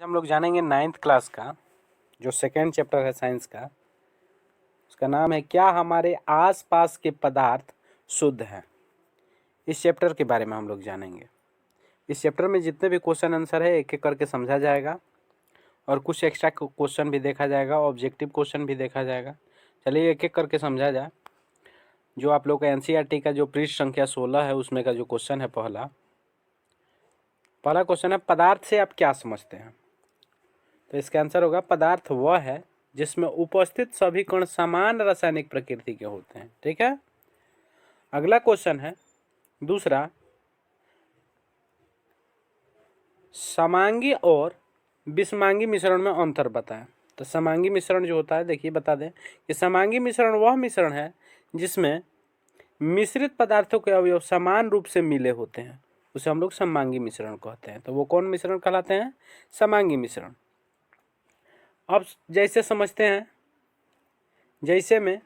हम लोग जानेंगे 9th क्लास का जो सेकेंड चैप्टर है साइंस का। उसका नाम है क्या हमारे आसपास के पदार्थ शुद्ध हैं। इस चैप्टर के बारे में हम लोग जानेंगे। इस चैप्टर में जितने भी क्वेश्चन आंसर है एक एक करके समझा जाएगा और कुछ एक्स्ट्रा क्वेश्चन भी देखा जाएगा, ऑब्जेक्टिव क्वेश्चन भी देखा जाएगा। चलिए एक एक करके समझा जाए। जो आप लोग का एनसीईआरटी का जो पृष्ठ संख्या 16 है उसमें का जो क्वेश्चन है पहला क्वेश्चन है, पदार्थ से आप क्या समझते हैं। तो इसका आंसर होगा पदार्थ वह है जिसमें उपस्थित सभी कण समान रासायनिक प्रकृति के होते हैं। ठीक है। अगला क्वेश्चन है दूसरा, समांगी और विषमांगी मिश्रण में अंतर बताएं। तो समांगी मिश्रण जो होता है, देखिए बता दें कि समांगी मिश्रण वह मिश्रण है जिसमें मिश्रित पदार्थों के अवयव समान रूप से मिले होते हैं, उसे हम लोग समांगी मिश्रण कहते हैं। तो वो कौन मिश्रण कहलाते हैं? समांगी मिश्रण। अब जैसे समझते हैं, जैसे में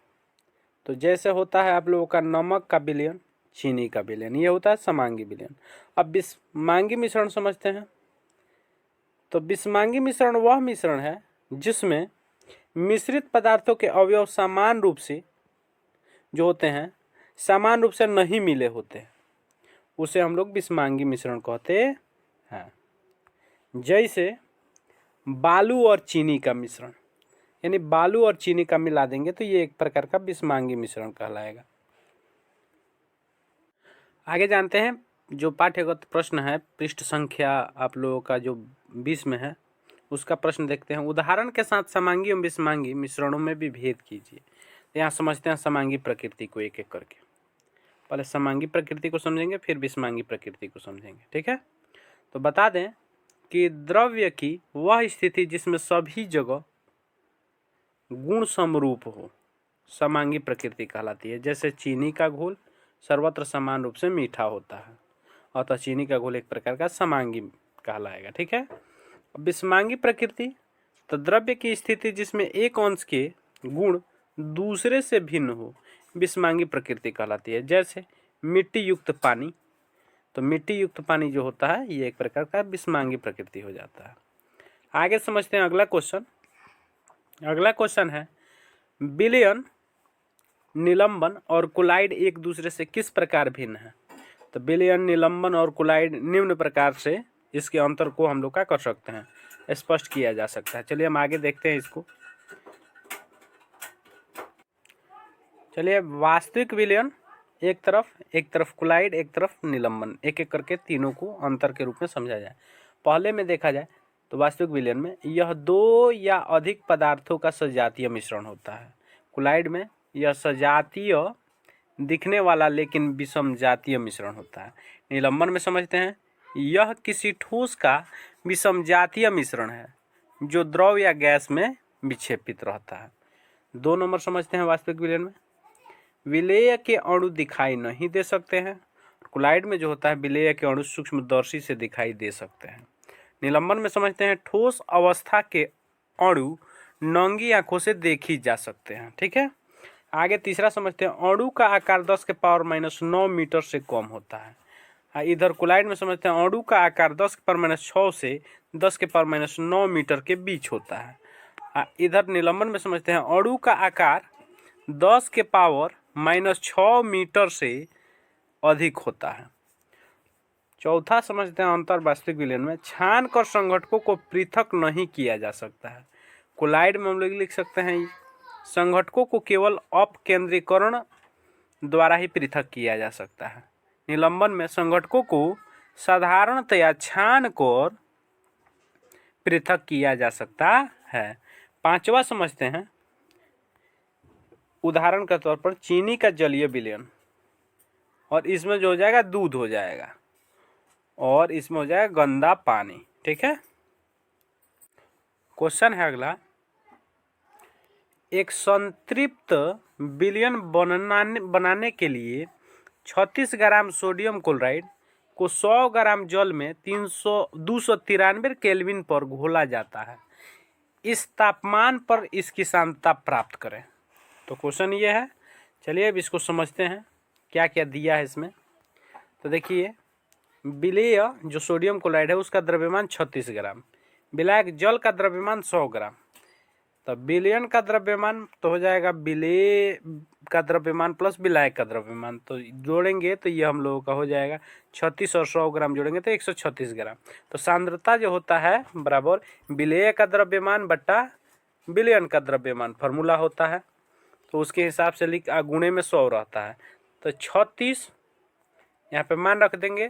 तो जैसे होता है आप लोगों का नमक का विलयन, चीनी का विलयन, ये होता है समांगी विलयन। अब विषमांगी मिश्रण समझते हैं। तो विषमांगी मिश्रण वह मिश्रण है जिसमें मिश्रित पदार्थों के अवयव समान रूप से जो होते हैं समान रूप से नहीं मिले होते हैं, उसे हम लोग विषमांगी मिश्रण कहते हैं। जैसे बालू और चीनी का मिश्रण, यानी बालू और चीनी का मिला देंगे तो ये एक प्रकार का विषमांगी मिश्रण कहलाएगा। आगे जानते हैं जो पाठ्यगत प्रश्न है, पृष्ठ संख्या आप लोगों का जो 20 में है उसका प्रश्न देखते हैं। उदाहरण के साथ समांगी एवं विषमांगी मिश्रणों में भी भेद कीजिए। तो यहाँ समझते हैं समांगी प्रकृति को एक एक करके। पहले समांगी प्रकृति को समझेंगे, फिर विषमांगी प्रकृति को समझेंगे। ठीक है। तो बता दें कि द्रव्य की वह स्थिति जिसमें सभी जगह गुण समरूप हो समांगी प्रकृति कहलाती है। जैसे चीनी का घोल सर्वत्र समान रूप से मीठा होता है, अतः चीनी का घोल एक प्रकार का समांगी कहलाएगा। ठीक है। विषमांगी प्रकृति तो द्रव्य की स्थिति जिसमें एक अंश के गुण दूसरे से भिन्न हो विषमांगी प्रकृति कहलाती है। जैसे मिट्टी युक्त पानी, तो मिट्टी युक्त पानी जो होता है ये एक प्रकार का विषमांगी प्रकृति हो जाता है। आगे समझते हैं अगला क्वेश्चन। अगला क्वेश्चन है विलयन, निलंबन और कोलाइड एक दूसरे से किस प्रकार भिन्न है। तो विलयन, निलंबन और कोलाइड निम्न प्रकार से इसके अंतर को हम लोग क्या कर सकते हैं, स्पष्ट किया जा सकता है। चलिए हम आगे देखते हैं इसको। चलिए वास्तविक विलयन एक तरफ कोलाइड, एक तरफ निलंबन, एक एक करके तीनों को अंतर के रूप में समझा जाए। पहले में देखा जाए तो वास्तविक विलयन में यह दो या अधिक पदार्थों का सजातीय मिश्रण होता है। कोलाइड में यह सजातीय दिखने वाला लेकिन विषम जातीय मिश्रण होता है। निलंबन में समझते हैं यह किसी ठोस का विषम जातीय मिश्रण है जो द्रव या गैस में विक्षेपित रहता है। 2 नंबर समझते हैं वास्तविक विलयन में विलेय के अणु दिखाई नहीं दे सकते हैं। कोलाइड में जो होता है विलेय के अणु सूक्ष्मदर्शी से दिखाई दे सकते हैं। निलंबन में समझते हैं ठोस अवस्था के अणु नंगी आंखों से देखी जा सकते हैं। ठीक है। आगे तीसरा समझते हैं अणु का आकार 10 के पावर -9 मीटर से कम होता है। इधर कोलाइड में समझते हैं अणु का आकार 10 के पावर -6 से 10 के पावर -9 मीटर के बीच होता है। इधर निलंबन में समझते हैं अणु का आकार 10 के पावर -6 मीटर से अधिक होता है। चौथा समझते हैं अंतर वास्तविक विलयन में छान कर संघटकों को पृथक नहीं किया जा सकता है। कोलाइड में हम लोग लिख सकते हैं संघटकों को केवल अपकेंद्रीकरण द्वारा ही पृथक किया जा सकता है। निलंबन में संघटकों को साधारणतया छान कर पृथक किया जा सकता है। पांचवा समझते हैं उदाहरण के तौर पर चीनी का जलीय विलयन, और इसमें जो हो जाएगा दूध हो जाएगा और इसमें हो जाएगा गंदा पानी। ठीक है। क्वेश्चन है अगला, एक संतृप्त विलयन बनाने के लिए 36 ग्राम सोडियम क्लोराइड को 100 ग्राम जल में 293 केल्विन पर घोला जाता है। इस तापमान पर इसकी सांद्रता प्राप्त करें। तो क्वेश्चन ये है। चलिए अब इसको समझते हैं क्या क्या दिया है इसमें। तो देखिए विलेय जो सोडियम क्लोराइड है उसका द्रव्यमान 36 ग्राम, विलायक जल का द्रव्यमान 100 ग्राम, तो विलयन का द्रव्यमान तो हो जाएगा विलेय का द्रव्यमान प्लस विलायक का द्रव्यमान, तो जोड़ेंगे तो ये हम लोगों का हो जाएगा 36 और 100 ग्राम जोड़ेंगे तो 136 ग्राम। तो सांद्रता जो होता है बराबर विलेय का द्रव्यमान बट्टा विलयन का द्रव्यमान फार्मूला होता है, तो उसके हिसाब से लिख गुणे में 100 रहता है, तो 36 यहाँ पे मान रख देंगे,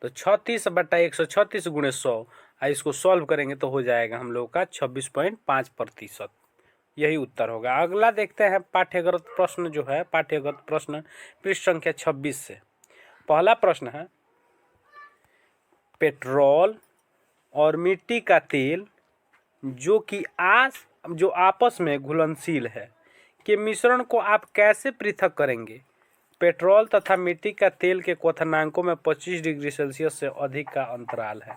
तो 36 बट्टा 136 गुणे 100, इसको सॉल्व करेंगे तो हो जाएगा हम लोग का 26.5%। यही उत्तर होगा। अगला देखते हैं पाठ्यगत प्रश्न जो है, पाठ्यगत प्रश्न पृष्ठ संख्या 26 से। पहला प्रश्न है, पेट्रोल और मिट्टी का तेल जो आपस में घुलनशील है के मिश्रण को आप कैसे पृथक करेंगे। पेट्रोल तथा मिट्टी का तेल के क्वथनांकों में 25 डिग्री सेल्सियस से अधिक का अंतराल है।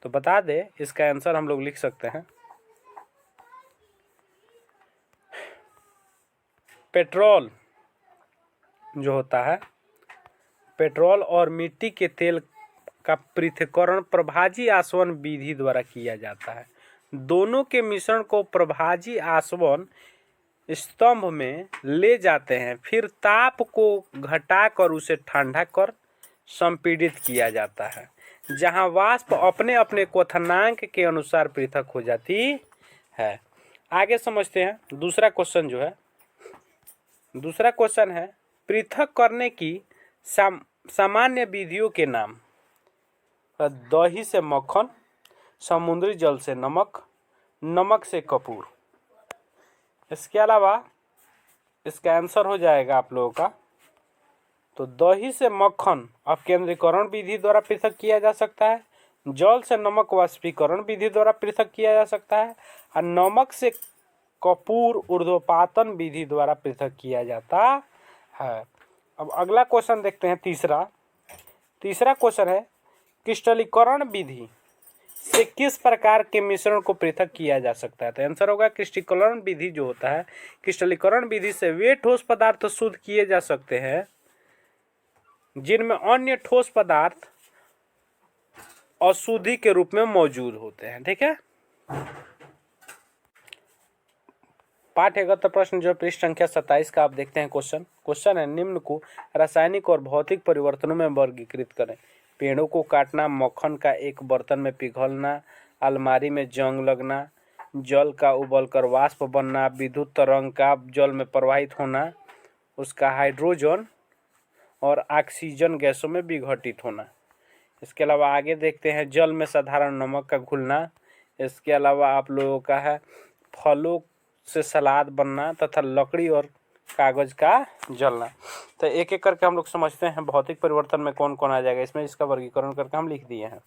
तो बता दें इसका आंसर हम लोग लिख सकते हैं, पेट्रोल जो होता है, पेट्रोल और मिट्टी के तेल का पृथक्करण प्रभाजी आसवन विधि द्वारा किया जाता है। दोनों के मिश्रण को प्रभाजी आसवन स्तंभ में ले जाते हैं, फिर ताप को घटाकर उसे ठंडा कर संपीड़ित किया जाता है, जहां वाष्प अपने अपने क्वथनांक के अनुसार पृथक हो जाती है। आगे समझते हैं दूसरा क्वेश्चन जो है, दूसरा क्वेश्चन है पृथक करने की सामान्य विधियों के नाम। दही से मक्खन, समुद्री जल से नमक, नमक से कपूर। इसके अलावा इसका आंसर हो जाएगा आप लोगों का, तो दही से मक्खन अपकेंद्रीकरण विधि द्वारा पृथक किया जा सकता है, जल से नमक वाष्पीकरण विधि द्वारा पृथक किया जा सकता है, और नमक से कपूर ऊर्ध्वपातन विधि द्वारा पृथक किया जाता है। अब अगला क्वेश्चन देखते हैं, तीसरा क्वेश्चन है, क्रिस्टलीकरण विधि से किस प्रकार के मिश्रण को पृथक किया जा सकता है। तो आंसर होगा क्रिस्टलीकरण विधि जो होता है, क्रिस्टलीकरण विधि से वे ठोस पदार्थ शुद्ध किए जा सकते हैं जिनमें अन्य ठोस पदार्थ अशुद्धि के रूप में मौजूद होते हैं। ठीक है, पाठ्यगत प्रश्न जो पृष्ठ संख्या 27 का आप देखते हैं क्वेश्चन है, निम्न को रासायनिक और भौतिक परिवर्तनों में वर्गीकृत करें। पेड़ों को काटना, मक्खन का एक बर्तन में पिघलना, अलमारी में जंग लगना, जल का उबलकर वाष्प बनना, विद्युत तरंग का जल में प्रवाहित होना, उसका हाइड्रोजन और ऑक्सीजन गैसों में विघटित होना। इसके अलावा आगे देखते हैं, जल में साधारण नमक का घुलना। इसके अलावा आप लोगों का है फलों से सलाद बनना तथा लकड़ी और कागज का जलना। तो एक एक करके हम लोग समझते हैं भौतिक परिवर्तन में कौन कौन आ जाएगा इसमें, इसका वर्गीकरण करके हम लिख दिए हैं।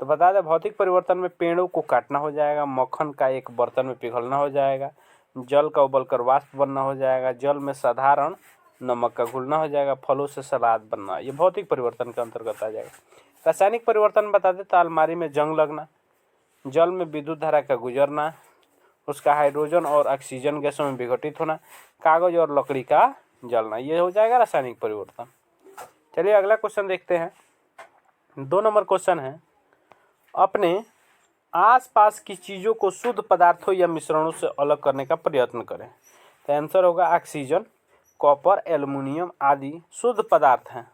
तो बता दें भौतिक परिवर्तन में पेड़ों को काटना हो जाएगा, मक्खन का एक बर्तन में पिघलना हो जाएगा, जल का उबलकर वाष्प बनना हो जाएगा, जल में साधारण नमक का घुलना हो जाएगा, फलों से सलाद बनना, ये भौतिक परिवर्तन के अंतर्गत आ जाएगा। रासायनिक परिवर्तन बता दें तो अलमारी में जंग लगना, जल में विद्युत धारा का गुजरना, उसका हाइड्रोजन और ऑक्सीजन गैसों में विघटित होना, कागज और लकड़ी का जलना, ये हो जाएगा रासायनिक परिवर्तन। चलिए अगला क्वेश्चन देखते हैं। 2 नंबर क्वेश्चन है, अपने आसपास की चीज़ों को शुद्ध पदार्थों या मिश्रणों से अलग करने का प्रयत्न करें। तो आंसर होगा ऑक्सीजन, कॉपर, एल्युमिनियम आदि शुद्ध पदार्थ हैं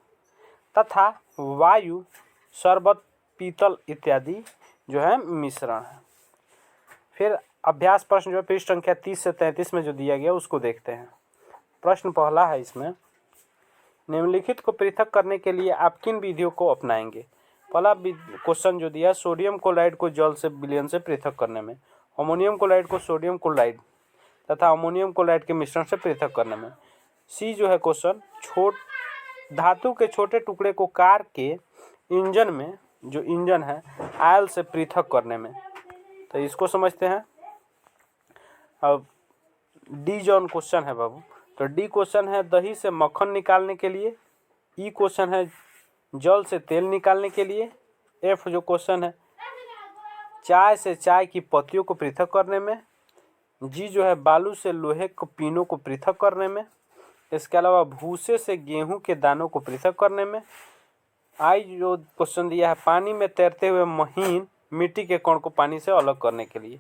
तथा वायु, शरबत, पीतल इत्यादि जो है मिश्रण है। फिर अभ्यास प्रश्न जो है पृष्ठ संख्या 30 से 33 में जो दिया गया उसको देखते हैं। प्रश्न पहला है इसमें, निम्नलिखित को पृथक करने के लिए आप किन विधियों को अपनाएंगे। पहला क्वेश्चन जो दिया, सोडियम क्लोराइड को जल से विलयन से पृथक करने में, अमोनियम क्लोराइड को सोडियम क्लोराइड तथा अमोनियम क्लोराइड के मिश्रण से पृथक करने में। सी जो है क्वेश्चन, धातु के छोटे टुकड़े को कार के इंजन में, जो इंजन है, आयल से पृथक करने में। तो इसको समझते हैं। अब डी जॉन क्वेश्चन है बाबू, तो डी क्वेश्चन है दही से मक्खन निकालने के लिए, ई क्वेश्चन है जल से तेल निकालने के लिए, एफ जो क्वेश्चन है चाय से चाय की पत्तियों को पृथक करने में, जी जो है बालू से लोहे को पीनों को पृथक करने में, इसके अलावा भूसे से गेहूं के दानों को पृथक करने में, आई जो क्वेश्चन दिया है पानी में तैरते हुए महीन मिट्टी के कण को पानी से अलग करने के लिए।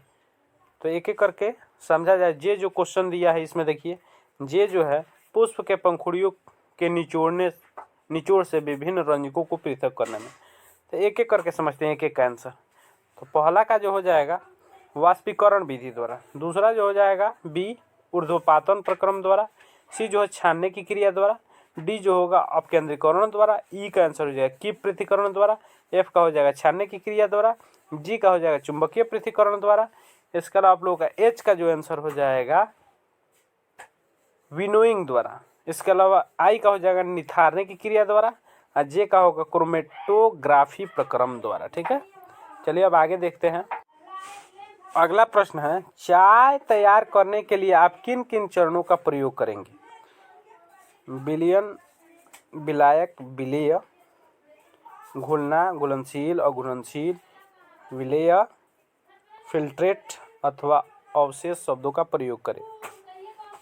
तो एक एक करके समझा जाए। जे जो क्वेश्चन दिया है इसमें देखिए, जे जो है पुष्प के पंखुड़ियों के निचोड़ से विभिन्न रंजकों को पृथक करने में। तो एक एक करके समझते हैं एक एक का आंसर। तो पहला का जो हो जाएगा वाष्पीकरण विधि द्वारा, दूसरा जो हो जाएगा बी ऊर्ध्वपातन प्रक्रम द्वारा, सी जो है छानने की क्रिया द्वारा, डी जो होगा अपकेंद्रीकरण द्वारा, ई का आंसर हो जाएगा कीप पृथक्करण द्वारा, एफ का हो जाएगा छानने की क्रिया द्वारा, जी का हो जाएगा चुंबकीय पृथक्करण द्वारा। इसके अलावा आप लोगों का एच का जो आंसर हो जाएगा विनोइंग द्वारा। इसके अलावा आई का हो जाएगा निथारने की क्रिया द्वारा, और जे का होगा क्रोमेटोग्राफी प्रक्रम द्वारा। ठीक है, चलिए अब आगे देखते हैं। अगला प्रश्न है, चाय तैयार करने के लिए आप किन किन चरणों का प्रयोग करेंगे? विलयन, विलायक, विलेय, घुलना, घुलनशील, अघुलनशील, विलेय, फिल्ट्रेट अथवा अवशेष शब्दों का प्रयोग करें।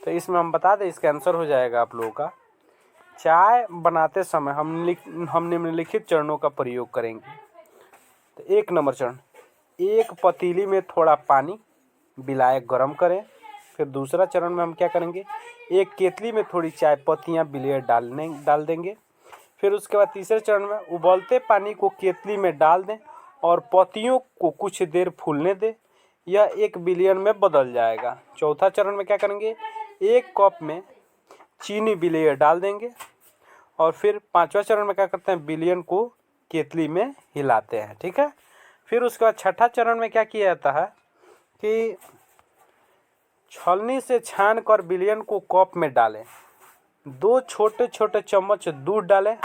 तो इसमें हम बता दें, इसका आंसर हो जाएगा आप लोगों का चाय बनाते समय हम निम्नलिखित चरणों का प्रयोग करेंगे। तो 1 नंबर चरण, एक पतीली में थोड़ा पानी विलायक गर्म करें। फिर दूसरा चरण में हम क्या करेंगे, एक केतली में थोड़ी चाय पत्तियाँ विलेय डाल देंगे। फिर उसके बाद तीसरे चरण में उबलते पानी को केतली में डाल दें और पत्तियों को कुछ देर फूलने दें, यह एक विलयन में बदल जाएगा। चौथा चरण में क्या करेंगे, 1 कप में चीनी विलेय डाल देंगे। और फिर 5वां चरण में क्या करते हैं, विलयन को केतली में हिलाते हैं। ठीक है, फिर उसके बाद छठा चरण में क्या किया जाता है कि छलनी से छान कर विलयन को कप में डालें, 2 छोटे छोटे चम्मच दूध डालें,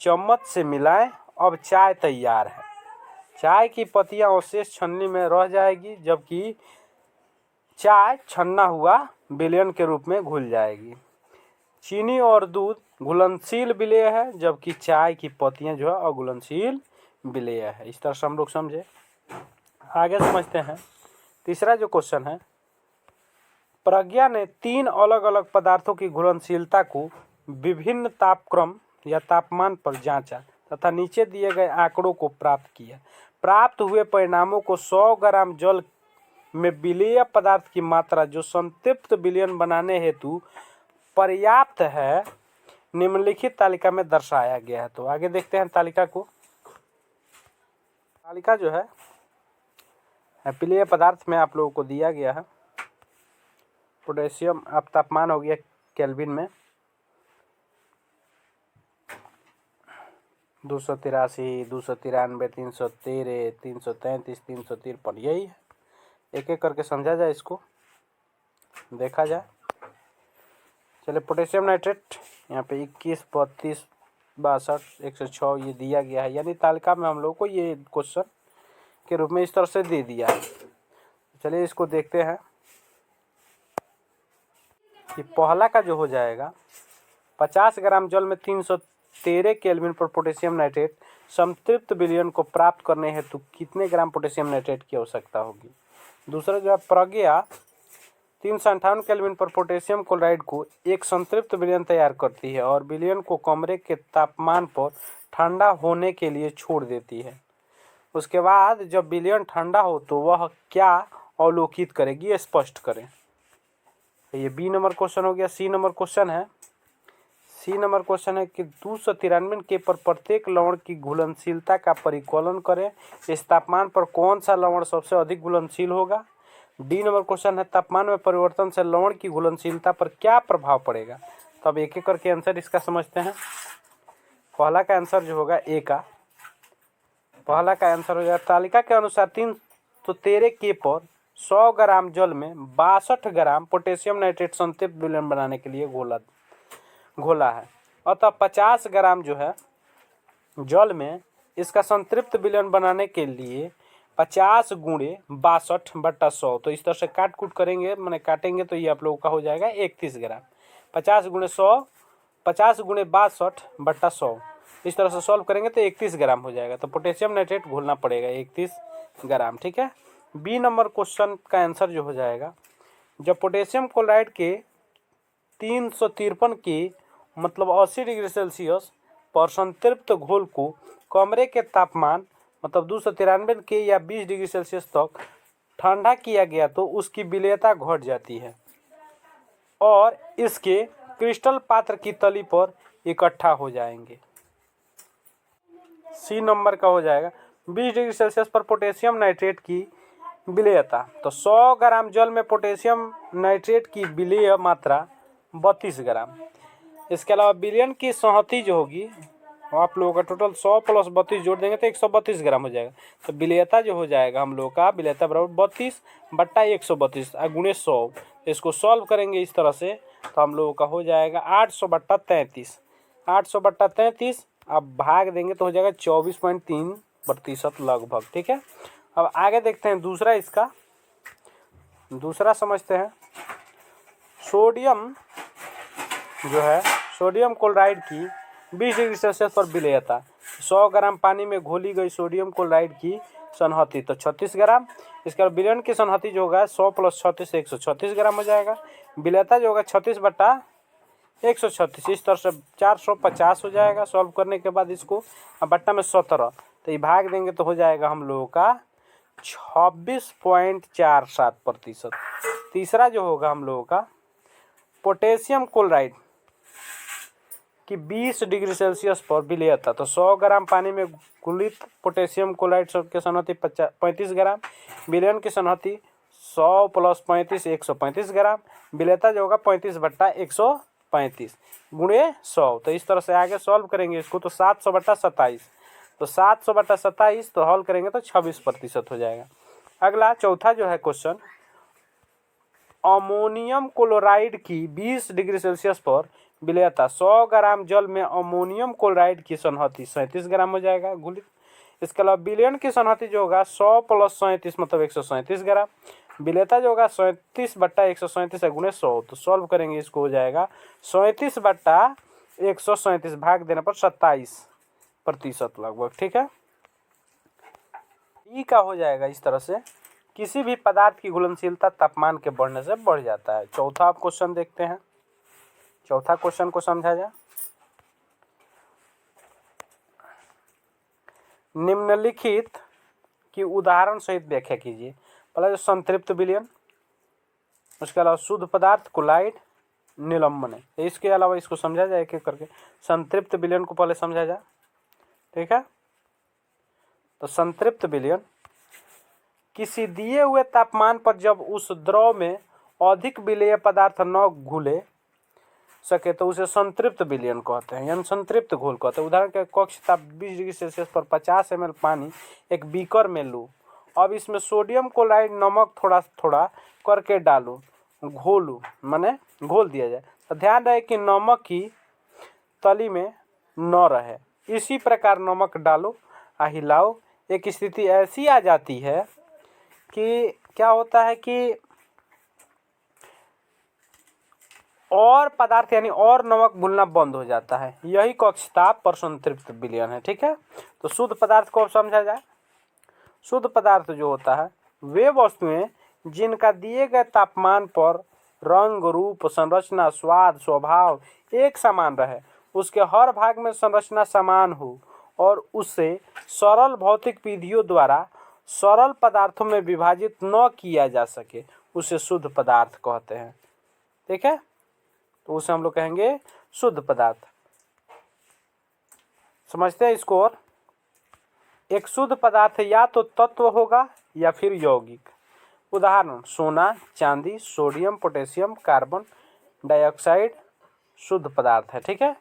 चम्मच से मिलाएं। अब चाय तैयार है। चाय की पत्तियां अवशेष छन्नी में रह जाएगी, जबकि चाय छन्ना हुआ विलयन के रूप में घुल जाएगी। चीनी और दूध घुलनशील विलेय है, जबकि चाय की पत्तियां जो है अघुलनशील विलेय है। इस तरह से हम लोग समझे। आगे समझते हैं। तीसरा जो क्वेश्चन है, प्रज्ञा ने 3 अलग अलग पदार्थों की घुलनशीलता को विभिन्न तापक्रम या तापमान पर जांचा तथा नीचे दिए गए आंकड़ों को प्राप्त किया। प्राप्त हुए परिणामों को 100 ग्राम जल में विलेय पदार्थ की मात्रा जो संतृप्त विलयन बनाने हेतु पर्याप्त है निम्नलिखित तालिका में दर्शाया गया है। तो आगे देखते हैं तालिका को। तालिका जो है विलेय पदार्थ में आप लोगों को दिया गया है। पोटेशियम, अब तापमान हो गया केल्विन में 283, 293, 313, 333, 353, यही है। एक एक करके समझा जाए, इसको देखा जाए। चलिए, पोटेशियम नाइट्रेट यहाँ पे 21, 32, 62, 106 ये दिया गया है, यानी तालिका में हम लोग को ये क्वेश्चन के रूप में इस तरह से दे दिया है। चलिए इसको देखते हैं कि पहला का जो हो जाएगा 50 ग्राम जल में 313 केल्विन पर पोटेशियम नाइट्रेट संतृप्त विलयन को प्राप्त करने हेतु कितने ग्राम पोटेशियम नाइट्रेट की आवश्यकता होगी। दूसरा जो है प्रज्ञा 358 केल्विन पर पोटेशियम क्लोराइड को एक संतृप्त विलयन तैयार करती है और विलयन को कमरे के तापमान पर ठंडा होने के लिए छोड़ देती है। उसके बाद जब विलयन ठंडा हो तो वह क्या अवलोकित करेगी, ये स्पष्ट करें। ये बी नंबर क्वेश्चन हो गया। सी नंबर क्वेश्चन है कि 293 के पर प्रत्येक लवण की घुलनशीलता का परिकलन करें। इस तापमान पर कौन सा लवण सबसे अधिक घुलनशील होगा। डी नंबर क्वेश्चन है, तापमान में परिवर्तन से लवण की घुलनशीलता पर क्या प्रभाव पड़ेगा। तो अब एक एक करके आंसर इसका समझते हैं। पहला का आंसर जो होगा ए का, पहला का आंसर हो जाएगा तालिका के अनुसार 313 के पर 100 ग्राम जल में 62 ग्राम पोटेशियम नाइट्रेट संतृप्त विलयन बनाने के लिए घोला है। अतः 50 ग्राम जो है जल में इसका संतृप्त विलयन बनाने के लिए 50 गुणे 62/100, तो इस तरह से काट कूट करेंगे, मैंने काटेंगे तो ये आप लोगों का हो जाएगा 31 ग्राम। 50 गुणे 100, 50 गुणे 62/100, इस तरह से सॉल्व करेंगे तो 31 ग्राम हो जाएगा। तो पोटेशियम नाइट्रेट घोलना पड़ेगा 31 ग्राम। ठीक है। बी नंबर क्वेश्चन का आंसर जो हो जाएगा, जब पोटेशियम क्लोराइड के 353 के मतलब 80 डिग्री सेल्सियस पर संतृप्त घोल को कमरे के तापमान मतलब 293 के या 20 डिग्री सेल्सियस तक ठंडा किया गया तो उसकी विलेयता घट जाती है और इसके क्रिस्टल पात्र की तली पर इकट्ठा हो जाएंगे। सी नंबर का हो जाएगा 20 डिग्री सेल्सियस पर पोटेशियम नाइट्रेट की विलेयता। तो 100 ग्राम जल में पोटेशियम नाइट्रेट की विलेय मात्रा 32 ग्राम। इसके अलावा विलयन की संहति जो होगी आप लोगों का टोटल 100 प्लस 32 जोड़ देंगे तो 132 ग्राम हो जाएगा। तो विलेयता जो हो जाएगा हम लोग का विलेयता बराबर 32 बट्टा 132 गुणे 100। इसको सॉल्व करेंगे इस तरह से तो हम लोगों का हो जाएगा 800 बट्टा 33। 800 बट्टा 33 अब भाग देंगे तो हो जाएगा 24.3% लगभग। ठीक है, अब आगे देखते हैं दूसरा, इसका दूसरा समझते हैं। सोडियम जो है सोडियम क्लोराइड की 20 डिग्री सेल्सियस पर विलेयता। 100 ग्राम पानी में घोली गई सोडियम क्लोराइड की संहति तो 36 ग्राम। इसके बाद विलयन की संहति जो होगा 100 प्लस 36 136 ग्राम हो जाएगा। विलेयता जो होगा 36 बट्टा 136, इस तरह से 450 हो जाएगा। सॉल्व करने के बाद इसको बट्टा में 17 तो ये भाग देंगे तो हो जाएगा हम लोगों का 26.47%। तीसरा जो होगा हम लोगों का पोटेशियम क्लोराइड कि 20 डिग्री सेल्सियस पर विलेयता। तो 100 ग्राम पानी में घुलित पोटेशियम क्लोराइड की संहति 35 ग्राम। विलयन की संहति 100 प्लस 35 135 ग्राम। विलेयता जो होगा 35 बट्टा 135 गुणे 100। तो इस तरह से आगे सॉल्व करेंगे इसको तो 700 बट्टा 27। तो 700 बट्टा 27 तो हल करेंगे तो 26% हो जाएगा। अगला चौथा जो है क्वेश्चन, अमोनियम क्लोराइड की 20 डिग्री सेल्सियस पर विलेयता। 100 ग्राम जल में अमोनियम क्लोराइड की संहति 37 ग्राम हो जाएगा घुलित। इसके अलावा विलयन की संहति जो होगा 100 प्लस 37 मतलब 137 ग्राम। विलेयता जो होगा 37 बट्टा 137 गुणे 100। तो सॉल्व करेंगे इसको हो जाएगा 37 बट्टा 137 भाग देने पर 27% लगभग। ठीक है, ई का हो जाएगा इस तरह से किसी भी पदार्थ की घुलनशीलता तापमान के बढ़ने से बढ़ जाता है। चौथा आप क्वेश्चन देखते हैं। चौथा क्वेश्चन को समझा जाए। निम्नलिखित की उदाहरण सहित व्याख्या कीजिए। पहला जो संतृप्त विलयन, उसके अलावा शुद्ध पदार्थ क्लोराइड, निलंबन है। इसके अलावा इसको समझा जाए एक एक करके। संतृप्त विलयन को पहले समझा जाए। ठीक है, तो संतृप्त विलयन किसी दिए हुए तापमान पर जब उस द्रव में अधिक विलेय पदार्थ न घुले सके तो उसे संतृप्त विलयन कहते हैं, यानी संतृप्त घोल कहते हैं। उदाहरण के कक्ष ताप 20 डिग्री सेल्सियस पर 50 ml पानी एक बीकर में लूँ। अब इसमें सोडियम क्लोराइड नमक थोड़ा थोड़ा करके डालूँ, घोलूँ, माने घोल दिया जाए। तो ध्यान रहे कि नमक की तली में न रहे। इसी प्रकार नमक डालो, हिलाओ। एक स्थिति ऐसी आ जाती है कि क्या होता है कि और पदार्थ यानी और नमक घुलना बंद हो जाता है। यही कक्ष ताप पर संतृप्त विलयन है। ठीक है, तो शुद्ध पदार्थ को समझा जाए। शुद्ध पदार्थ जो होता है वे वस्तुएं जिनका दिए गए तापमान पर रंग, रूप, संरचना, स्वाद, स्वभाव एक समान रहे, उसके हर भाग में संरचना समान हो और उसे सरल भौतिक विधियों द्वारा सरल पदार्थों में विभाजित न किया जा सके, उसे शुद्ध पदार्थ कहते हैं। ठीक है, तो उसे हम लोग कहेंगे शुद्ध पदार्थ। समझते हैं इसको। और एक शुद्ध पदार्थ या तो तत्व होगा या फिर यौगिक। उदाहरण सोना, चांदी, सोडियम, पोटेशियम, कार्बन डाइऑक्साइड शुद्ध पदार्थ है। ठीक है,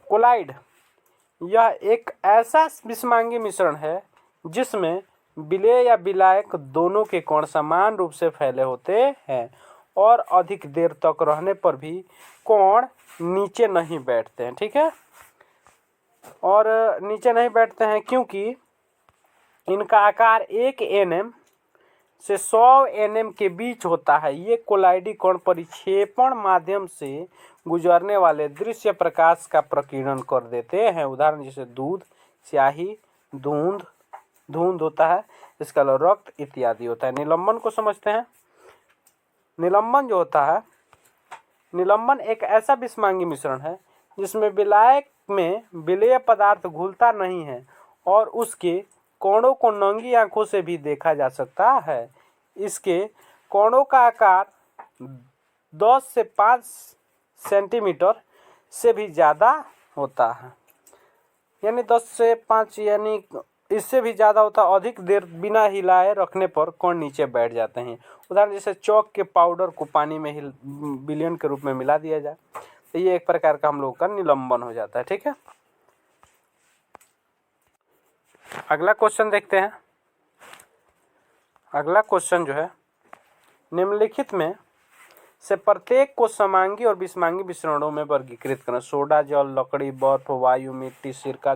क्लोराइड यह एक ऐसा विषमांगी मिश्रण है जिसमें विलेय या विलायक दोनों के कण समान रूप से फैले होते हैं और अधिक देर तक रहने पर भी कण नीचे नहीं बैठते हैं। ठीक है, और नीचे नहीं बैठते हैं क्योंकि इनका आकार 1 nm से 100 nm के बीच होता है। ये कोलाइडी कण परिक्षेपण माध्यम से गुजरने वाले दृश्य प्रकाश का प्रकीर्णन कर देते हैं। उदाहरण जैसे दूध, स्याही, धुंध होता है, इसका रक्त इत्यादि होता है। निलंबन को समझते हैं। निलंबन जो होता है, निलंबन एक ऐसा विषमांगी मिश्रण है जिसमें विलायक में विलेय पदार्थ घुलता नहीं है और उसके कोणों को नंगी आंखों से भी देखा जा सकता है। इसके कोणों का आकार 10 से 5 सेंटीमीटर से भी ज़्यादा होता है, यानी 10 से 5 यानी इससे भी ज़्यादा होता है। अधिक देर बिना हिलाए रखने पर कोण नीचे बैठ जाते हैं। उदाहरण जैसे चौक के पाउडर को पानी में विलयन के रूप में मिला दिया जाए तो ये एक प्रकार का हम लोग का निलंबन हो जाता है। ठीक है, अगला क्वेश्चन देखते हैं। अगला क्वेश्चन जो है, निम्नलिखित में से प्रत्येक को समांगी और विषमांगी मिश्रणों में वर्गीकृत करें। सोडा, जल, लकड़ी, बर्फ, वायु, मिट्टी, सिरका,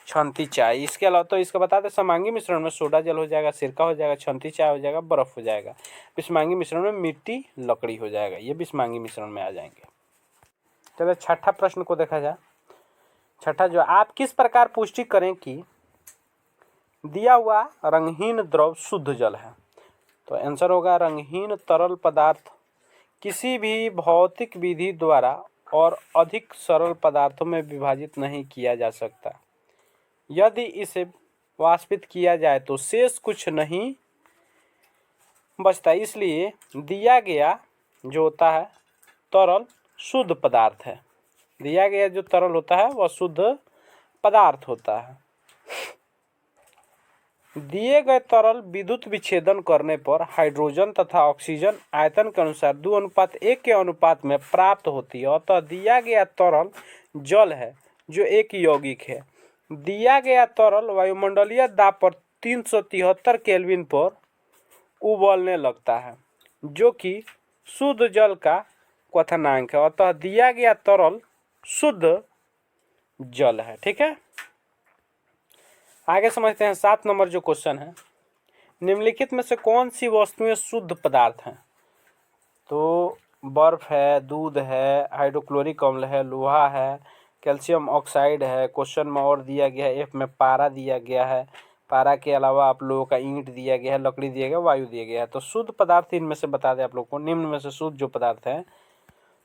छंती, चाय। इसके अलावा तो इसका बता दें, समांगी मिश्रण में सोडा जल हो जाएगा, सिरका हो जाएगा, छंती चाय हो जाएगा, बर्फ हो जाएगा। विषमांगी मिश्रण में मिट्टी, लकड़ी हो जाएगा। ये विषमांगी मिश्रण में आ जाएंगे। चलो छठा प्रश्न को देखा जाए। छठा जो, आप किस प्रकार पुष्टि करें कि दिया हुआ रंगहीन द्रव शुद्ध जल है? तो आंसर होगा रंगहीन तरल पदार्थ किसी भी भौतिक विधि द्वारा और अधिक सरल पदार्थों में विभाजित नहीं किया जा सकता। यदि इसे वाष्पित किया जाए तो शेष कुछ नहीं बचता। इसलिए दिया गया जो होता है तरल शुद्ध पदार्थ है। दिया गया जो तरल होता है वह शुद्ध पदार्थ होता है। दिए गए तरल विद्युत विच्छेदन करने पर हाइड्रोजन तथा ऑक्सीजन आयतन के अनुसार 2:1 के अनुपात में प्राप्त होती है। अतः दिया गया तरल जल है जो एक यौगिक है। दिया गया तरल वायुमंडलीय दाब पर 373 केल्विन पर उबलने लगता है, जो कि शुद्ध जल का क्वथनांक है। अतः दिया गया तरल शुद्ध जल है। ठीक है, आगे समझते हैं। 7 नंबर जो क्वेश्चन है, निम्नलिखित में से कौन सी वस्तुएं शुद्ध पदार्थ हैं? तो बर्फ है, दूध है, हाइड्रोक्लोरिक अम्ल है, लोहा है, कैल्शियम ऑक्साइड है। क्वेश्चन में और दिया गया है, एफ में पारा दिया गया है। पारा के अलावा आप लोगों का ईंट दिया गया है, लकड़ी दिया गया, वायु दिया गया है। तो शुद्ध पदार्थ इनमें से बता दें आप लोग को। निम्न में से शुद्ध जो पदार्थ है,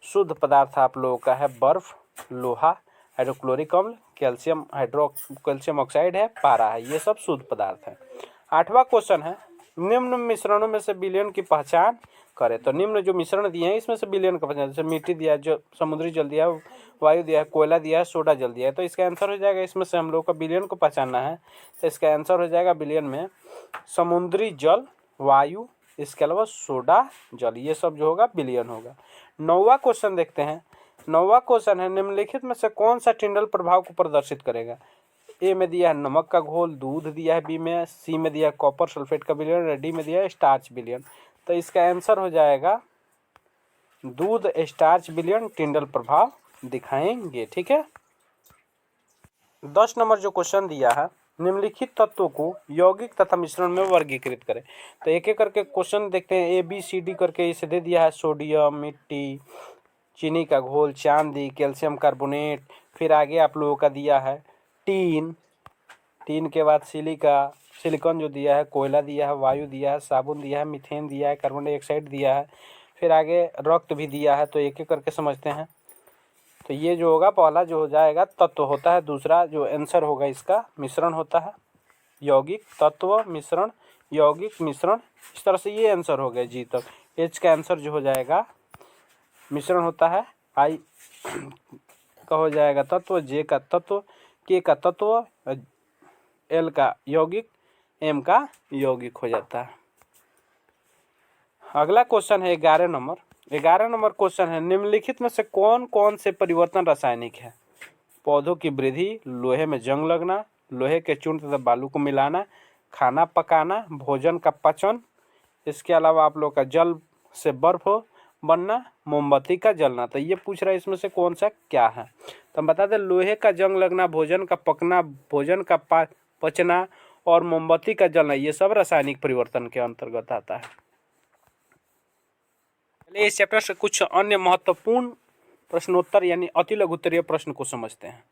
शुद्ध पदार्थ आप लोगों का है बर्फ, लोहा, हाइड्रोक्लोरिक अम्ल, कैल्शियम ऑक्साइड है, पारा है। ये सब शुद्ध पदार्थ है। 8वां क्वेश्चन है, निम्न मिश्रणों में से विलयन की पहचान करें। तो निम्न जो मिश्रण दिए हैं इसमें से विलयन का पहचान, जैसे मिट्टी दिया है, जो समुद्री जल दिया है, वायु दिया है, कोयला दिया है, सोडा जल दिया है। तो इसका आंसर हो जाएगा, इसमें से हम लोग का विलयन को पहचानना है तो इसका आंसर हो जाएगा विलयन में समुद्री जल, वायु, इसके अलावा सोडा जल, ये सब जो होगा विलयन होगा। 9वां क्वेश्चन देखते हैं। 9वां क्वेश्चन है, निम्नलिखित में से कौन सा टिंडल प्रभाव को प्रदर्शित करेगा? ए में दिया है नमक का घोल, दूध दिया है बी में, सी में दिया है कॉपर सल्फेट का विलयन, डी में दिया है स्टार्च विलयन। तो इसका आंसर हो जाएगा दूध स्टार्च विलयन टिंडल प्रभाव दिखाएंगे। ठीक है, 10 नंबर जो क्वेश्चन दिया है, निम्नलिखित तत्वों को यौगिक तथा मिश्रण में वर्गीकृत करें। तो एक एक करके क्वेश्चन देखते हैं। ए बी सी डी करके इसे दे दिया है सोडियम, मिट्टी, चीनी का घोल, चांदी, कैल्शियम कार्बोनेट। फिर आगे आप लोगों का दिया है टीन, टीन के बाद सिलिकॉन जो दिया है, कोयला दिया है, वायु दिया है, साबुन दिया है, मीथेन दिया है, कार्बन डाइऑक्साइड दिया है। फिर आगे रक्त भी दिया है। तो एक एक करके समझते हैं। तो ये जो होगा पहला जो हो जाएगा तत्व होता है, दूसरा जो आंसर होगा इसका मिश्रण होता है, यौगिक तत्व मिश्रण, यौगिक मिश्रण, इस तरह से ये आंसर हो गया जी तक। एच का आंसर जो हो जाएगा मिश्रण होता है, आई का हो जाएगा तत्व, जे का तत्व, के का तत्व, एल का यौगिक, एम का यौगिक हो जाता है। अगला क्वेश्चन है 11 नंबर। 11 नंबर क्वेश्चन है, निम्नलिखित में से कौन कौन से परिवर्तन रासायनिक है? पौधों की वृद्धि, लोहे में जंग लगना, लोहे के चूर्ण तथा बालू को मिलाना, खाना पकाना, भोजन का पचन, इसके अलावा आप लोग का जल से बर्फ बनना, मोमबत्ती का जलना। तो ये पूछ रहा है इसमें से कौन सा क्या है? तो हम बता दें, लोहे का जंग लगना, भोजन का पकना, भोजन का पचना और मोमबत्ती का जलना, ये सब रासायनिक परिवर्तन के अंतर्गत आता है। चलिए इस चैप्टर से कुछ अन्य महत्वपूर्ण प्रश्नोत्तर यानी अति लघु उत्तरीय प्रश्न को समझते हैं।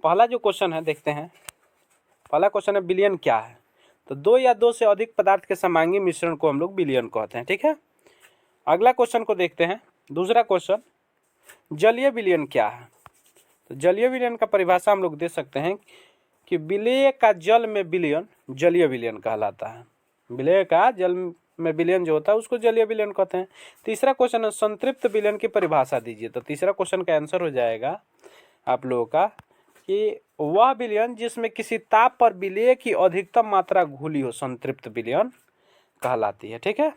पहला जो क्वेश्चन है देखते हैं। पहला क्वेश्चन है विलयन क्या है? तो 2 या 2 से अधिक पदार्थ के समांगी मिश्रण को हम लोग विलयन कहते हैं। ठीक है, अगला क्वेश्चन को देखते हैं। दूसरा क्वेश्चन, जलीय विलयन क्या है? तो जलीय विलयन का परिभाषा हम लोग दे सकते हैं कि विलेय का जल में विलयन जलीय विलयन कहलाता है। विलेय का जल में विलयन जो होता है उसको जलीय विलयन कहते हैं। तीसरा क्वेश्चन है संतृप्त विलयन की परिभाषा दीजिए। तो तीसरा क्वेश्चन का आंसर हो जाएगा आप लोगों का कि वह विलयन जिसमें किसी ताप पर विलेय की अधिकतम मात्रा घुली हो संतृप्त विलयन कहलाती है। ठीक है,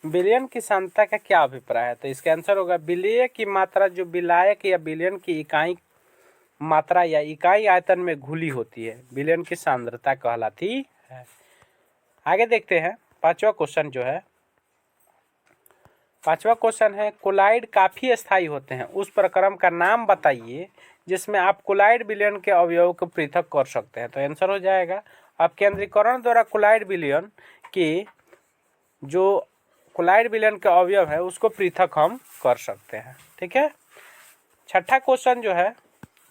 विलयन की सांद्रता का क्या अभिप्राय है? तो इसका आंसर होगा विलेय की मात्रा जो विलायक या विलयन की इकाई मात्रा या इकाई आयतन में घुली होती है विलयन की सांद्रता कहलाती है। आगे देखते हैं पांचवा क्वेश्चन जो है। पांचवा क्वेश्चन है कोलाइड काफी स्थायी होते हैं, उस प्रक्रम का नाम बताइए जिसमें आप कोलाइड विलयन के अवयव को पृथक कर सकते हैं। तो आंसर हो जाएगा अपकेंद्रीकरण द्वारा कोलाइड विलयन की जो कोलाइड विलयन के अवयव है उसको पृथक हम कर सकते हैं। ठीक है, छठा क्वेश्चन जो है,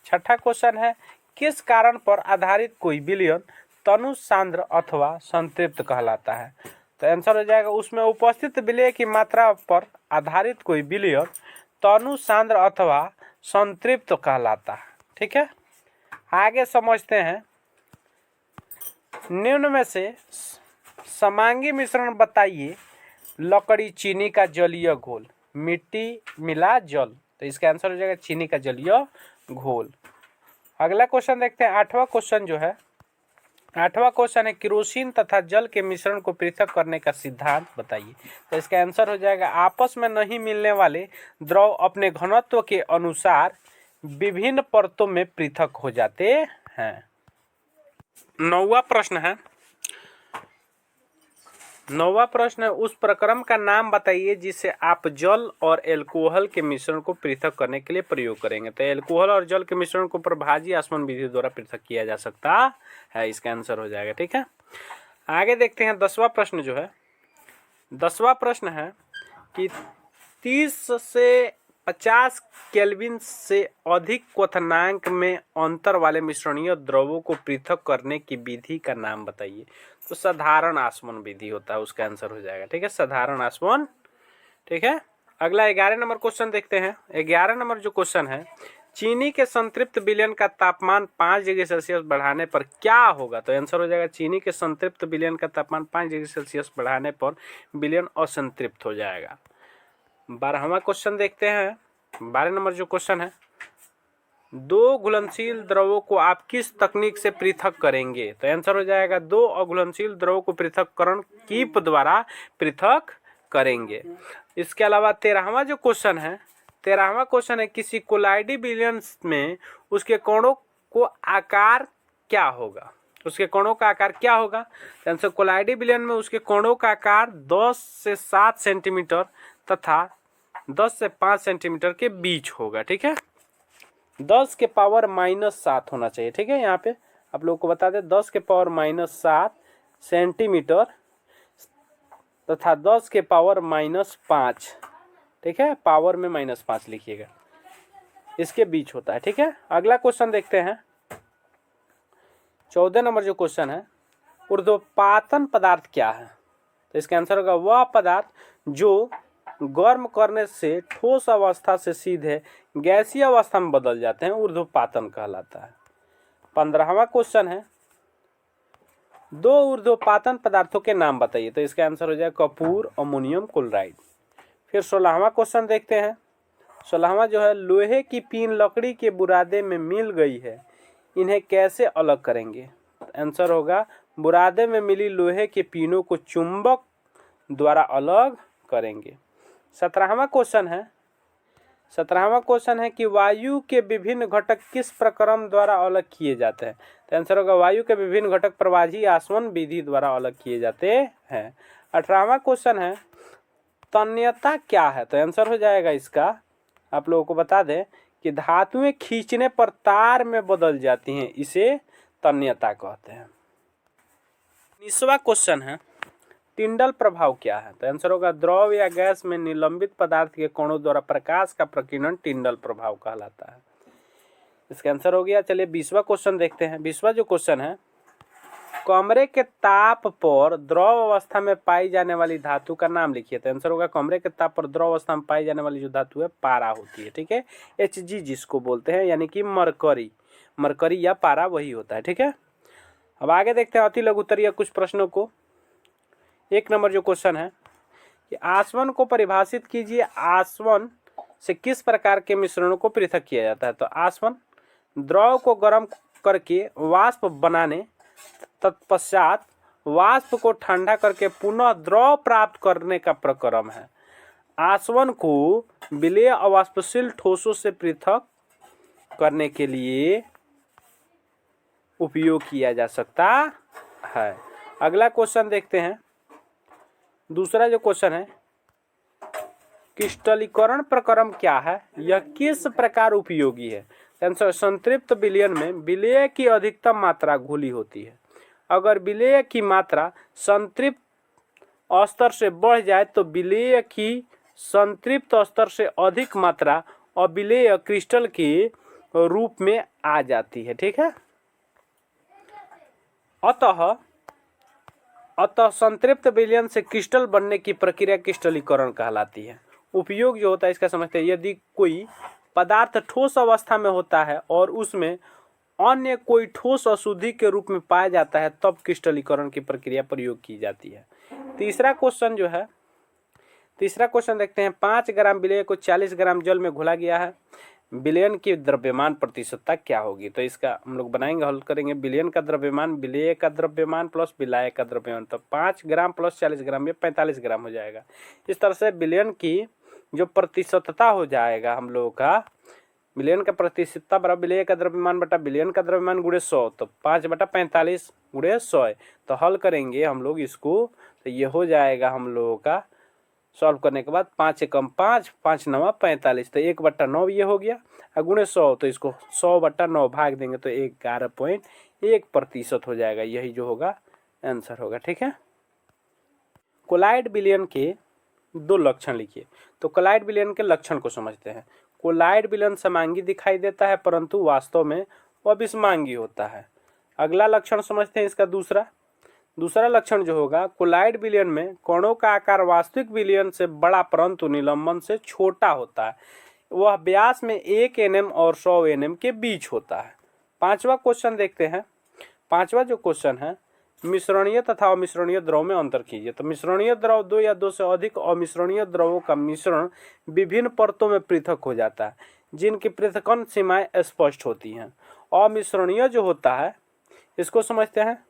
छठा क्वेश्चन है किस कारण पर आधारित कोई विलयन तनु सांद्र अथवा संतृप्त कहलाता है? तो आंसर हो जाएगा उसमें उपस्थित विलेय की मात्रा पर आधारित कोई विलयन तनु सांद्र अथवा संतृप्त कहलाता है। ठीक है, आगे समझते हैं निम्न में से समांगी मिश्रण बताइए। लकड़ी, चीनी का जलीय घोल, मिट्टी मिला जल। तो इसका आंसर हो जाएगा चीनी का जलीय घोल। अगला क्वेश्चन देखते हैं आठवां क्वेश्चन जो है। आठवां क्वेश्चन है केरोसिन तथा जल के मिश्रण को पृथक करने का सिद्धांत बताइए। तो इसका आंसर हो जाएगा आपस में नहीं मिलने वाले द्रव अपने घनत्व के अनुसार विभिन्न परतों में पृथक हो जाते हैं। नौवां प्रश्न है, नौवां प्रश्न है उस प्रक्रम का नाम बताइए जिसे आप जल और एल्कोहल के मिश्रण को पृथक करने के लिए प्रयोग करेंगे। तो एल्कोहल और जल के मिश्रण को प्रभाजी आसवन विधि द्वारा पृथक किया जा सकता है, इसका आंसर हो जाएगा। ठीक है, आगे देखते हैं 10वां प्रश्न जो है। 10वां प्रश्न है कि 30 से 50 केल्विन से अधिक क्वथनांक में अंतर वाले मिश्रणीय द्रवों को पृथक करने की विधि का नाम बताइए। तो साधारण आसवन विधि होता है, उसका आंसर हो जाएगा। ठीक है, साधारण आसवन। ठीक है, अगला 11 नंबर क्वेश्चन देखते हैं। 11 नंबर जो क्वेश्चन है चीनी के संतृप्त विलयन का तापमान 5 डिग्री सेल्सियस बढ़ाने पर क्या होगा? तो आंसर हो जाएगा चीनी के संतृप्त विलयन का तापमान 5 डिग्री सेल्सियस बढ़ाने पर विलयन असंतृप्त हो जाएगा। 12वां क्वेश्चन देखते हैं। 12 नंबर जो क्वेश्चन है दो घुलनशील द्रवों को आप किस तकनीक से पृथक करेंगे? तो आंसर हो जाएगा दो अघुलनशील द्रवों को पृथक्करण कीप द्वारा पृथक करेंगे। इसके अलावा 13वां जो क्वेश्चन है, 13वां क्वेश्चन है किसी कोलाइडी विलयन में उसके कोणों को आकार क्या होगा? उसके कोणों का आकार क्या होगा? तो आंसर कोलाइडी विलयन में उसके कोणों का आकार 10 से 7 सेंटीमीटर तथा 10 से 5 सेंटीमीटर के बीच होगा। ठीक है, 10 के पावर -7 होना चाहिए। ठीक है, यहाँ पे आप लोगों को बता दें 10 के पावर -7 सेंटीमीटर तथा 10 के पावर -5। ठीक है, पावर में -5 लिखिएगा, इसके बीच होता है। ठीक है, अगला क्वेश्चन देखते हैं। 14 नंबर जो क्वेश्चन है ऊर्ध्वपातन पदार्थ क्या है? तो इसका आंसर होगा वह पदार्थ जो गर्म करने से ठोस अवस्था से सीधे गैसीय अवस्था में बदल जाते हैं, ऊर्ध्वपातन कहलाता है। 15वां क्वेश्चन है दो ऊर्ध्वपातन पदार्थों के नाम बताइए। तो इसका आंसर हो जाएगा कपूर, अमोनियम क्लोराइड। फिर 16वां क्वेश्चन देखते हैं। 16वां जो है लोहे की पीन लकड़ी के बुरादे में मिल गई है, इन्हें कैसे अलग करेंगे? आंसर होगा बुरादे में मिली लोहे के पीनों को चुंबक द्वारा अलग करेंगे। 17वां क्वेश्चन है, 17वां क्वेश्चन है कि वायु के विभिन्न घटक किस प्रक्रम द्वारा अलग किए जाते हैं? तो आंसर होगा वायु के विभिन्न घटक प्रवाही आसवन विधि द्वारा अलग किए जाते हैं। 18वां क्वेश्चन है तन्यता क्या है? तो आंसर हो जाएगा इसका आप लोगों को बता दें कि धातुएं खींचने पर तार में बदल जाती हैं, इसे तन्यता कहते हैं। 19वां क्वेश्चन है टिंडल प्रभाव क्या है? तो आंसर होगा द्रव या गैस में निलंबित पदार्थ के कोणों द्वारा प्रकाश का प्रकीर्णन टिंडल प्रभाव कहलाता है। इसका आंसर हो गया। चलिए 20वां क्वेश्चन देखते हैं। 20वां जो क्वेश्चन है कमरे के ताप पर द्रव अवस्था में पाई जाने वाली धातु का नाम लिखिए। तो आंसर होगा कमरे के ताप पर द्रव अवस्था में पाई जाने वाली जो धातु है पारा होती है। ठीक है, Hg जिसको बोलते हैं, यानी कि मरकरी। मरकरी या पारा वही होता है। ठीक है, अब आगे देखते हैं अति लघुत्तरीय कुछ प्रश्नों को। 1 नंबर जो क्वेश्चन है कि आसवन को परिभाषित कीजिए, आसवन से किस प्रकार के मिश्रणों को पृथक किया जाता है। तो आसवन द्रव को गर्म करके वाष्प बनाने, तत्पश्चात वाष्प को ठंडा करके पुनः द्रव प्राप्त करने का प्रक्रम है। आसवन को विलेय अवाष्पशील ठोसों से पृथक करने के लिए उपयोग किया जा सकता है। अगला क्वेश्चन देखते हैं। दूसरा जो क्वेश्चन है, क्रिस्टलीकरण प्रक्रम क्या है, यह किस प्रकार उपयोगी है। आंसर, संतृप्त विलयन में विलेय की अधिकतम मात्रा घुली होती है। अगर विलेय की मात्रा संतृप्त स्तर से बढ़ जाए तो विलेय की संतृप्त स्तर से अधिक मात्रा अविलेय क्रिस्टल के रूप में आ जाती है। ठीक है, अतः संतृप्त विलयन से क्रिस्टल बनने की प्रक्रिया क्रिस्टलीकरण कहलाती है। उपयोग जो होता है इसका समझते हैं। यदि कोई पदार्थ ठोस अवस्था में होता है और उसमें अन्य कोई ठोस अशुद्धि के रूप में पाया जाता है तब क्रिस्टलीकरण की प्रक्रिया प्रयोग की जाती है। तीसरा क्वेश्चन जो है, तीसरा क्वेश्चन देखते हैं। 5 ग्राम विलेय को 40 ग्राम जल में घोला गया है, विलयन की द्रव्यमान प्रतिशतता क्या होगी। तो इसका हम लोग बनाएंगे, हल करेंगे। विलयन का द्रव्यमान विलेय का द्रव्यमान प्लस विलायक का द्रव्यमान, तो 5 ग्राम प्लस 40 ग्राम, ये 45 ग्राम हो जाएगा। इस तरह से विलयन की जो प्रतिशतता हो जाएगा हम लोगों का, विलयन का प्रतिशतता बराबर विलेय का द्रव्यमान बटा विलयन का द्रव्यमान गुणे 100, तो 5/45 गुणे 100। तो हल करेंगे हम लोग इसको, तो ये हो जाएगा हम लोगों का सॉल्व करने के बाद 5 से कम 5, 5 9 45, तो 1/9 ये हो गया। और गुणे 100, तो इसको 100/9 भाग देंगे तो 11.1% हो जाएगा। यही जो होगा आंसर होगा। ठीक है, कोलाइड विलयन के 2 लक्षण लिखिए। तो कोलाइड विलयन के लक्षण को समझते हैं। कोलाइड विलयन समांगी दिखाई देता है परंतु वास्तव में वह विषमांगी होता है। अगला लक्षण समझते हैं इसका। दूसरा लक्षण जो होगा, कोलाइड विलयन में कणों का आकार वास्तविक विलयन से बड़ा परंतु निलंबन से छोटा होता है। वह व्यास में 1 nm और 100 nm के बीच होता है। 5वां क्वेश्चन देखते हैं। 5वां जो क्वेश्चन है, मिश्रणीय तथा अमिश्रणीय द्रव में अंतर कीजिए। तो मिश्रणीय द्रव 2 या 2 से अधिक अमिश्रणीय द्रवों का मिश्रण विभिन्न परतों में पृथक हो जाता है, जिनकी पृथकन सीमाएं स्पष्ट होती हैं। अमिश्रणीय जो होता है इसको समझते हैं।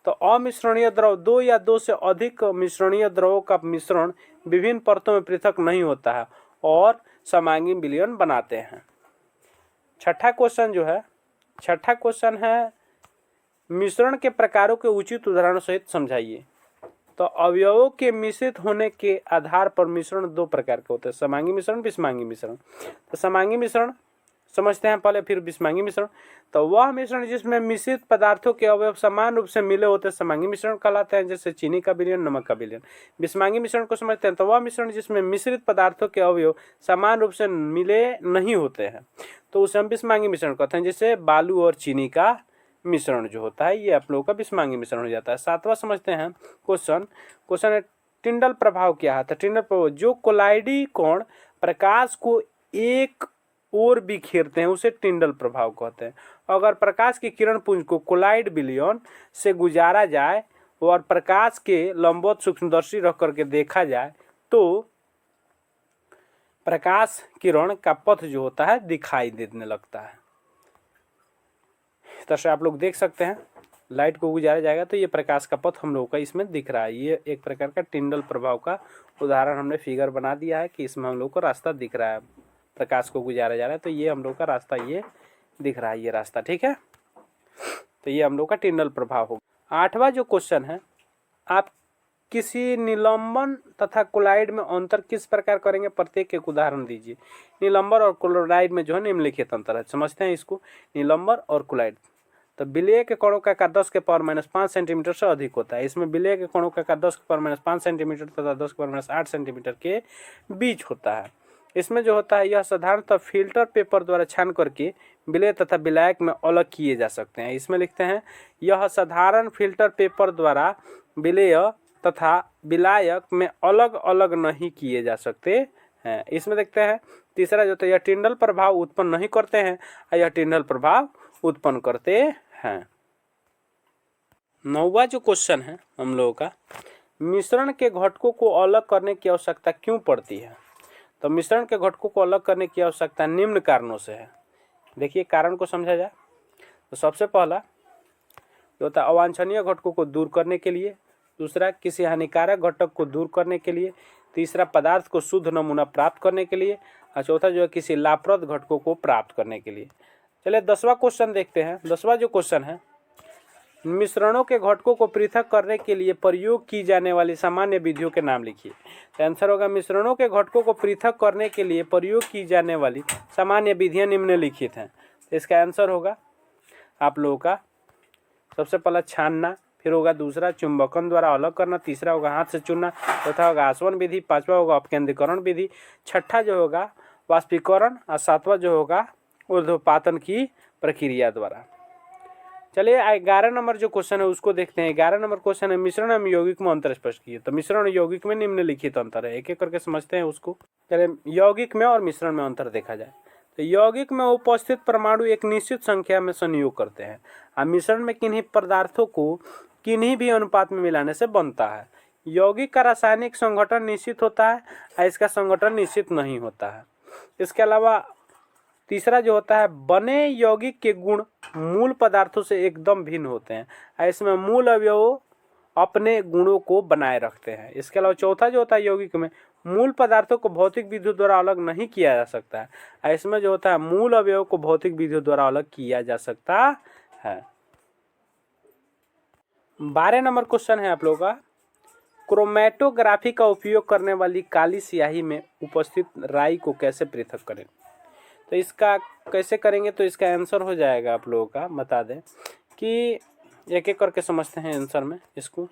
तो अमिश्रणीय द्रव 2 या 2 से अधिक मिश्रणीय द्रवों का मिश्रण विभिन्न परतों में पृथक नहीं होता है और समांगी विलयन बनाते हैं। छठा क्वेश्चन है मिश्रण के प्रकारों के उचित उदाहरण सहित समझाइए। तो अवयवों के मिश्रित होने के आधार पर मिश्रण 2 प्रकार के होते हैं, समांगी मिश्रण, विषमांगी मिश्रण। तो समांगी मिश्रण समझते हैं पहले, फिर विषमांगी मिश्रण। तो वह मिश्रण जिसमें मिश्रित पदार्थों के अवयव समान रूप से मिले होते हैं समांगी मिश्रण कहलाते हैं, जैसे चीनी का विलयन, नमक का विलयन। विषमांगी मिश्रण को समझते हैं। तो वह मिश्रण जिसमें मिश्रित पदार्थों के अवयव समान रूप से मिले नहीं होते हैं तो उसे हम विषमांगी मिश्रण कहते हैं, जैसे बालू और चीनी का मिश्रण जो होता है ये आप लोगों का विषमांगी मिश्रण हो जाता है। 7वां समझते हैं क्वेश्चन है टिंडल प्रभाव क्या है। तो टिंडल प्रभाव, जो कोलाइडी कोण प्रकाश को एक ओर बिखेरते हैं उसे टिंडल प्रभाव कहते हैं। अगर प्रकाश की किरण पुंज को कोलाइड विलयन से गुजारा जाए और प्रकाश के लंबवत सूक्ष्मदर्शी रख करके देखा जाए तो प्रकाश किरण का पथ जो होता है दिखाई देने लगता है। इस तरह से आप लोग देख सकते हैं, लाइट को गुजारा जाएगा तो ये प्रकाश का पथ हम लोगों का इसमें दिख रहा है। ये एक प्रकार का टिंडल प्रभाव का उदाहरण हमने फिगर बना दिया है कि इसमें हम लोग को रास्ता दिख रहा है, प्रकाश को गुजारा जा रहा है तो ये हम लोग का रास्ता ये दिख रहा है, ये रास्ता। ठीक है, तो ये हम लोग का टिंडल प्रभाव होगा। 8वां जो क्वेश्चन है, आप किसी निलंबन तथा कोलाइड में अंतर किस प्रकार करेंगे, प्रत्येक एक उदाहरण दीजिए। निलंबर और कोलाइड में जो है निम्नलिखित अंतर है, समझते हैं इसको। निलंबर और कोलाइड, तो विलेय के कणों का आकार 10⁻⁵ सेंटीमीटर से अधिक होता है। इसमें विलेय के कणों का आकार 10⁻⁵ सेंटीमीटर तथा 10⁻⁸ सेंटीमीटर के बीच होता है। इसमें जो होता है यह साधारणतः फिल्टर पेपर द्वारा छान करके विलेय तथा विलायक में अलग किए जा सकते हैं। इसमें लिखते हैं यह साधारण फिल्टर पेपर द्वारा विलेय तथा विलायक में अलग अलग नहीं किए जा सकते हैं। इसमें देखते हैं तीसरा जो तो यह टिंडल प्रभाव उत्पन्न नहीं करते हैं और यह टिंडल प्रभाव उत्पन्न करते हैं। 9वां जो क्वेश्चन है हम लोगों का, मिश्रण के घटकों को अलग करने की आवश्यकता क्यों पड़ती है? तो मिश्रण के घटकों को अलग करने की आवश्यकता निम्न कारणों से है। देखिए कारण को समझा जाए तो सबसे पहला जो होता है अवांछनीय घटकों को दूर करने के लिए, दूसरा किसी हानिकारक घटक को दूर करने के लिए, तीसरा पदार्थ को शुद्ध नमूना प्राप्त करने के लिए, और चौथा जो है किसी लाभप्रद घटकों को प्राप्त करने के लिए। चलिए 10वां क्वेश्चन देखते हैं। 10वां जो क्वेश्चन है, मिश्रणों के घटकों को पृथक करने के लिए प्रयोग की जाने वाली सामान्य विधियों के नाम लिखिए। तो आंसर होगा मिश्रणों के घटकों को पृथक करने के लिए प्रयोग की जाने वाली सामान्य विधियां निम्नलिखित हैं। तो इसका आंसर होगा आप लोगों का सबसे पहला छानना, फिर होगा दूसरा चुंबकन द्वारा अलग करना, तीसरा होगा हाथ से चुनना, चौथा होगा आसवन विधि, पांचवा होगा अपकेंद्रीकरण विधि, छठा जो होगा वाष्पीकरण, और सातवां जो होगा ऊर्ध्वपातन की प्रक्रिया द्वारा। चलिए 11 नंबर जो क्वेश्चन है उसको देखते हैं। 11 नंबर क्वेश्चन है मिश्रण एवं यौगिक में अंतर स्पष्ट कीजिए। तो मिश्रण और यौगिक में निम्नलिखित अंतर है, एक एक करके समझते हैं उसको। चलिए यौगिक में और मिश्रण में अंतर देखा जाए तो यौगिक में उपस्थित परमाणु एक निश्चित संख्या में संयोग करते हैं, और मिश्रण में किन्हीं पदार्थों को किन्हीं भी अनुपात में मिलाने से बनता है। यौगिक का रासायनिक संगठन निश्चित होता है और इसका संगठन निश्चित नहीं होता है। इसके अलावा तीसरा जो होता है बने यौगिक के गुण मूल पदार्थों से एकदम भिन्न होते हैं और इसमें मूल अवयव अपने गुणों को बनाए रखते हैं। इसके अलावा चौथा जो होता है यौगिक में मूल पदार्थों को भौतिक विधियों द्वारा अलग नहीं किया जा सकता है और इसमें जो होता है मूल अवयव को भौतिक विधियों द्वारा अलग किया जा सकता है। 12 नंबर क्वेश्चन है आप लोगों का, क्रोमेटोग्राफी का उपयोग करने वाली काली स्याही में उपस्थित राई को कैसे पृथक करें? तो इसका कैसे करेंगे तो इसका आंसर हो जाएगा आप लोगों का, बता दें कि एक एक करके समझते हैं आंसर में इसको।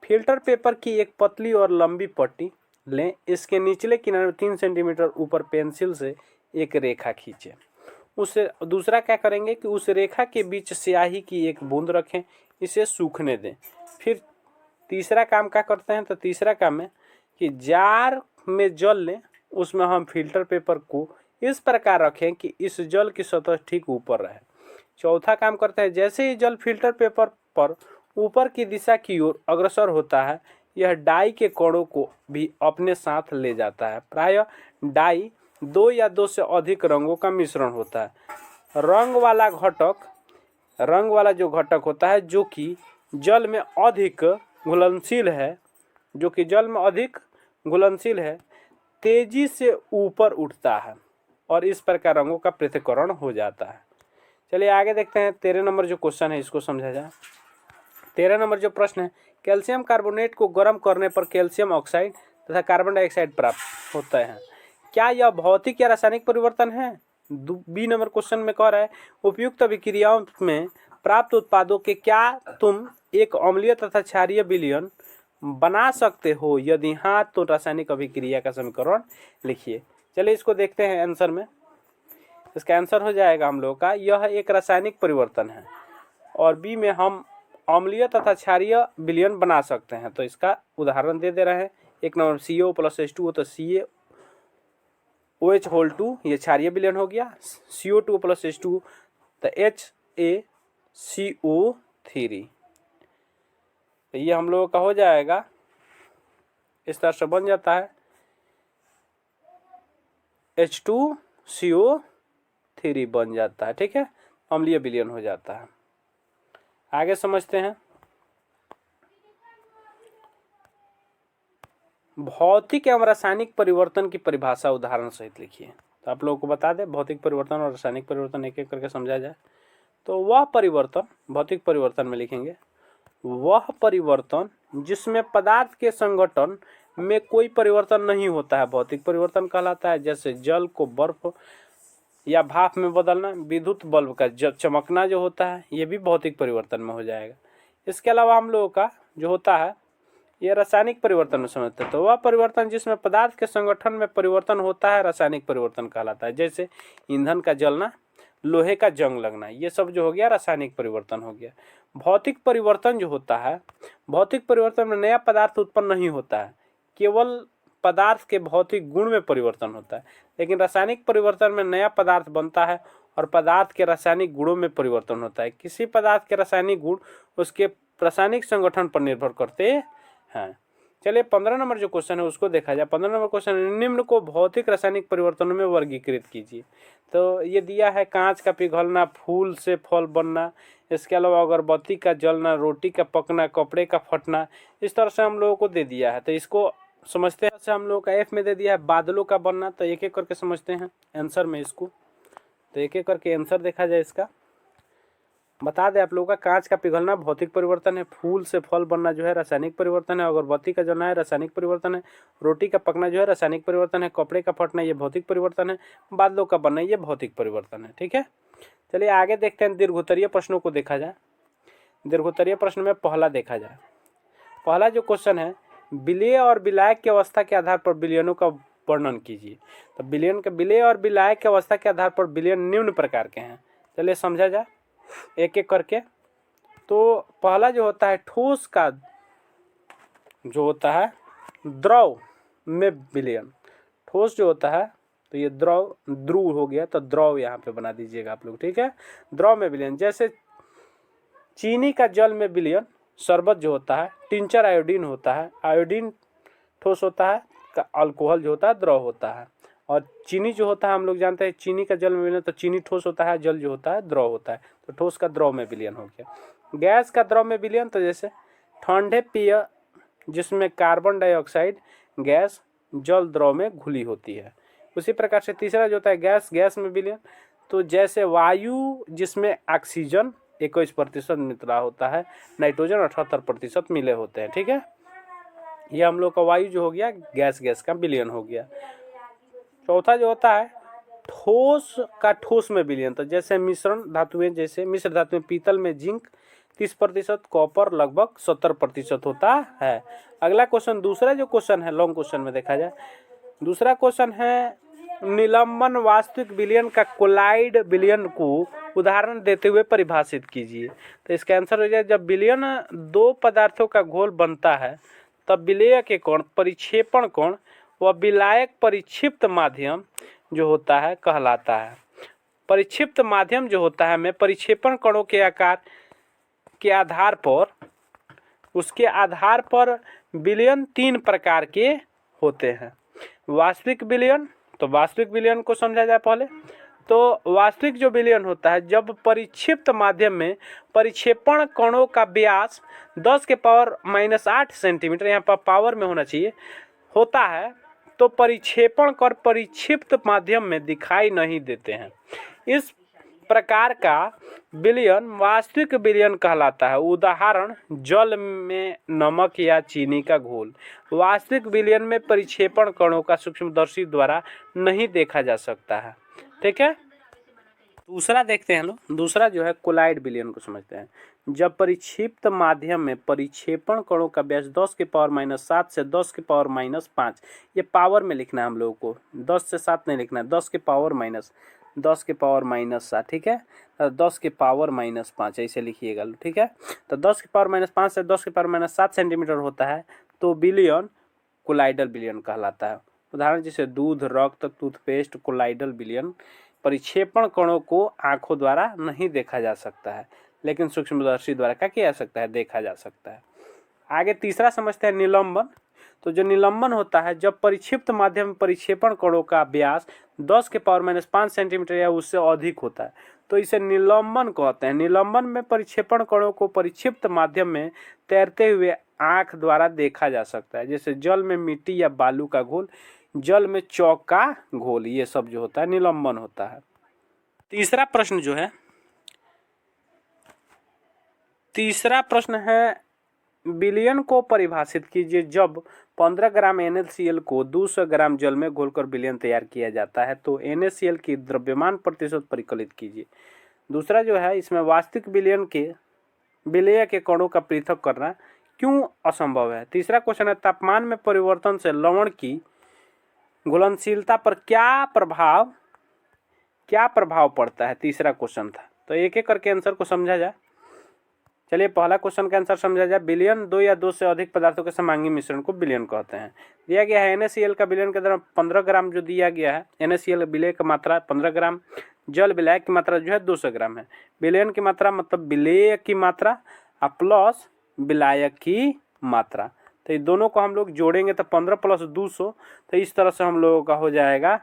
फिल्टर पेपर की एक पतली और लंबी पट्टी लें, इसके निचले किनारे में 3 सेंटीमीटर ऊपर पेंसिल से एक रेखा खींचें। उससे दूसरा क्या करेंगे कि उस रेखा के बीच स्याही की एक बूंद रखें, इसे सूखने दें। फिर तीसरा काम क्या करते हैं तो तीसरा काम है कि जार में जल लें, उसमें हम फिल्टर पेपर को इस प्रकार रखें कि इस जल की सतह ठीक ऊपर रहे। चौथा काम करते हैं जैसे ही जल फिल्टर पेपर पर ऊपर की दिशा की ओर अग्रसर होता है यह डाई के कणों को भी अपने साथ ले जाता है। प्रायः डाई 2 या 2 से अधिक रंगों का मिश्रण होता है। रंग वाला जो घटक होता है जो कि जल में अधिक घुलनशील है तेजी से ऊपर उठता है और इस प्रकार रंगों का पृथक्करण हो जाता है। चलिए आगे देखते हैं 13 नंबर जो क्वेश्चन है इसको समझा जाए। 13 नंबर जो प्रश्न है, कैल्शियम कार्बोनेट को गर्म करने पर कैल्शियम ऑक्साइड तथा कार्बन डाइऑक्साइड प्राप्त होता है, क्या यह भौतिक या रासायनिक परिवर्तन है? बी नंबर क्वेश्चन में कह रहा है उपयुक्त अभिक्रियाओं में प्राप्त उत्पादों के क्या तुम एक अम्लीय तथा क्षारीय विलयन बना सकते हो, यदि हाँ तो रासायनिक अभिक्रिया का समीकरण लिखिए। चलिए इसको देखते हैं आंसर में। इसका आंसर हो जाएगा हम लोग का यह एक रासायनिक परिवर्तन है और बी में हम अम्लीय तथा क्षारीय विलयन बना सकते हैं। तो इसका उदाहरण दे रहे हैं। एक नंबर CO + H2O तो CaOH2 ये क्षारीय विलयन हो गया, CO2 + H2 तो HaCO3 तो ये हम लोगों का हो जाएगा, इस तरह से बन जाता है H2CO3 बन जाता है। ठीक है, अम्लीय विलयन हो जाता है। आगे समझते हैं भौतिक एवं रासायनिक परिवर्तन की परिभाषा उदाहरण सहित लिखिए। तो आप लोगों को बता दें भौतिक परिवर्तन और रासायनिक परिवर्तन एक एक करके समझा जाए तो वह परिवर्तन, भौतिक परिवर्तन में लिखेंगे वह परिवर्तन जिसमें पदार्थ के संगठन में कोई परिवर्तन नहीं होता है भौतिक परिवर्तन कहलाता है। जैसे जल को बर्फ या भाप में बदलना, विद्युत बल्ब का चमकना जो होता है ये भी भौतिक परिवर्तन में हो जाएगा। इसके अलावा हम लोगों का जो होता है ये रासायनिक परिवर्तन में समझते हैं। तो वह परिवर्तन जिसमें पदार्थ के संगठन में परिवर्तन होता है रासायनिक परिवर्तन कहलाता है। जैसे ईंधन का जलना, लोहे का जंग लगना, ये सब जो हो गया रासायनिक परिवर्तन हो गया। भौतिक परिवर्तन जो होता है, भौतिक परिवर्तन में नया पदार्थ उत्पन्न नहीं होता है, केवल पदार्थ के भौतिक गुण में परिवर्तन होता है। लेकिन रासायनिक परिवर्तन में नया पदार्थ बनता है और पदार्थ के रासायनिक गुणों में परिवर्तन होता है। किसी पदार्थ के रासायनिक गुण उसके रासायनिक संगठन पर निर्भर करते हैं। चलिए 15 नंबर जो क्वेश्चन है उसको देखा जाए। 15 नंबर क्वेश्चन है, निम्न को भौतिक रासायनिक परिवर्तनों में वर्गीकृत कीजिए। तो ये दिया है कांच का पिघलना, फूल से फल बनना, इसके अलावा अगरबत्ती का जलना, रोटी का पकना, कपड़े का फटना। इस तरह से हम लोगों को दे दिया है, तो इसको समझते हैं। हम लोगों का एफ में दे दिया है बादलों का बनना, तो एक एक करके समझते हैं आंसर में इसको। तो एक एक करके आंसर देखा जाए इसका। बता दें आप लोगों का, कांच का पिघलना भौतिक परिवर्तन है, फूल से फल बनना जो है रासायनिक परिवर्तन है, अगरबत्ती का जलना है रासायनिक परिवर्तन है, रोटी का पकना जो है रासायनिक परिवर्तन है, कपड़े का फटना ये भौतिक परिवर्तन है, बादलों का बनना ये भौतिक परिवर्तन है। ठीक है, चलिए आगे देखते हैं। दीर्घोत्तरीय प्रश्नों को देखा जाए। दीर्घोत्तरीय प्रश्न में पहला देखा जाए। पहला जो क्वेश्चन है, विलेय और विलायक की अवस्था के आधार पर विलयनों का वर्णन कीजिए। तो विलेय और विलायक की अवस्था के आधार पर विलयन निम्न प्रकार के हैं। चलिए समझा जाए एक एक करके। तो पहला जो होता है, ठोस का जो होता है द्रव में विलयन। ठोस जो होता है, तो ये ध्रुव हो गया, तो द्रव यहाँ पे बना दीजिएगा आप लोग। ठीक है, द्रव में विलयन, जैसे चीनी का जल में विलयन, शरबत जो होता है, टिंचर आयोडीन होता है, आयोडीन ठोस होता है, अल्कोहल जो होता है द्रव होता है। और चीनी जो होता है हम लोग जानते हैं, चीनी का जल में विलयन, तो चीनी ठोस होता है, जल जो होता है द्रव होता है, तो ठोस का द्रव में विलयन हो गया। गैस का द्रव में विलयन, तो जैसे ठंडे पेय जिसमें कार्बन डाइऑक्साइड गैस जल द्रव में घुली होती है। उसी प्रकार से तीसरा जो होता है गैस में विलयन, तो जैसे वायु जिसमें ऑक्सीजन 21% मिला होता है, नाइट्रोजन 78% मिले होते हैं। ठीक है, ये हम लोग का वायु जो हो गया गैस का विलयन हो गया। चौथा जो होता है ठोस का ठोस में विलयन, तो जैसे मिश्रण धातुएं, जैसे मिश्र धातुएं पीतल में जिंक 30%, कॉपर लगभग 70% होता है। अगला क्वेश्चन, दूसरा जो क्वेश्चन है लॉन्ग क्वेश्चन में देखा जाए। दूसरा क्वेश्चन है, निलंबन वास्तविक विलयन का कोलाइड विलयन को उदाहरण देते हुए परिभाषित कीजिए। तो इसका आंसर हो जाए, जब विलयन दो पदार्थों का घोल बनता है तब विलेय के कोण, परिक्षेपण कोण व विलायक परिक्षिप्त माध्यम जो होता है कहलाता है। परिक्षिप्त माध्यम जो होता है में परिक्षेपण कणों के आकार के आधार पर, उसके आधार पर विलयन 3 प्रकार के होते हैं। वास्तविक विलयन, तो वास्तविक विलयन को समझा जाए पहले। तो वास्तविक जो विलयन होता है, जब परिक्षिप्त माध्यम में परिक्षेपण कणों का व्यास 10⁻⁻8 सेंटीमीटर, यहाँ पर पावर में होना चाहिए, होता है, तो परिक्षेपण कर परिक्षिप्त माध्यम में दिखाई नहीं देते हैं। इस प्रकार का विलयन वास्तविक विलयन कहलाता है। उदाहरण, जल में नमक या चीनी का घोल। वास्तविक विलयन में परिक्षेपण कणों का सूक्ष्मदर्शी द्वारा नहीं देखा जा सकता है। ठीक है, दूसरा देखते हैं लोग। दूसरा जो है कोलाइड विलयन को समझते हैं। जब परिक्षिप्त माध्यम में परिक्षेपण कणों का व्यास 10⁻⁻7 से 10⁻⁻5, ये पावर में लिखना है हम लोगों को, 10 से 7 नहीं लिखना है, 10⁻⁻7। ठीक है, 10⁻⁻5 ऐसे लिखिएगा। ठीक है, तो 10⁻⁻5 से 10⁻⁻7 सेंटीमीटर होता है, तो विलयन कोलाइडल विलयन कहलाता है। उदाहरण जैसे दूध, रक्त, टूथपेस्ट। कोलाइडल विलयन, परिक्षेपण कणों को आंखों द्वारा नहीं देखा जा सकता है, लेकिन सूक्ष्मदर्शी द्वारा क्या किया जा सकता है, देखा जा सकता है। आगे तीसरा समझते हैं निलंबन। तो जो निलंबन होता है, जब परिक्षिप्त माध्यम में परिक्षेपण कणों का व्यास 10⁻⁻5 सेंटीमीटर या उससे अधिक होता है, तो इसे निलंबन कहते हैं। निलंबन में परिक्षेपण कणों को परिक्षिप्त माध्यम में तैरते हुए आंख द्वारा देखा जा सकता है, जैसे जल में मिट्टी या बालू का घोल, जल में चौक का घोल, ये सब जो होता है निलंबन होता है। तीसरा प्रश्न है विलयन को परिभाषित कीजिए। जब 15 ग्राम NaCl को 200 ग्राम जल में घोलकर विलयन तैयार किया जाता है, तो NaCl की द्रव्यमान प्रतिशत परिकलित कीजिए। दूसरा जो है, इसमें वास्तविक विलेय के कणों का पृथक करना क्यों असंभव है। तीसरा क्वेश्चन है, तापमान में परिवर्तन से लवण की घुलनशीलता पर क्या प्रभाव पड़ता है। तीसरा क्वेश्चन था, तो एक एक करके आंसर को समझा जाए। चलिए पहला क्वेश्चन का आंसर समझा जाए। विलयन 2 या 2 से अधिक पदार्थों के समांगी मिश्रण को विलयन कहते हैं। दिया गया है NaCl का विलयन के दौरान 15 ग्राम जो दिया गया है, NaCl विलय की मात्रा 15 ग्राम, जल विलय की मात्रा जो है 200 ग्राम है। विलयन की मात्रा मतलब विलेय की मात्रा प्लस विलायक की मात्रा, तो ये दोनों को हम लोग जोड़ेंगे तो 15 + 200, तो इस तरह से हम लोगों का हो जाएगा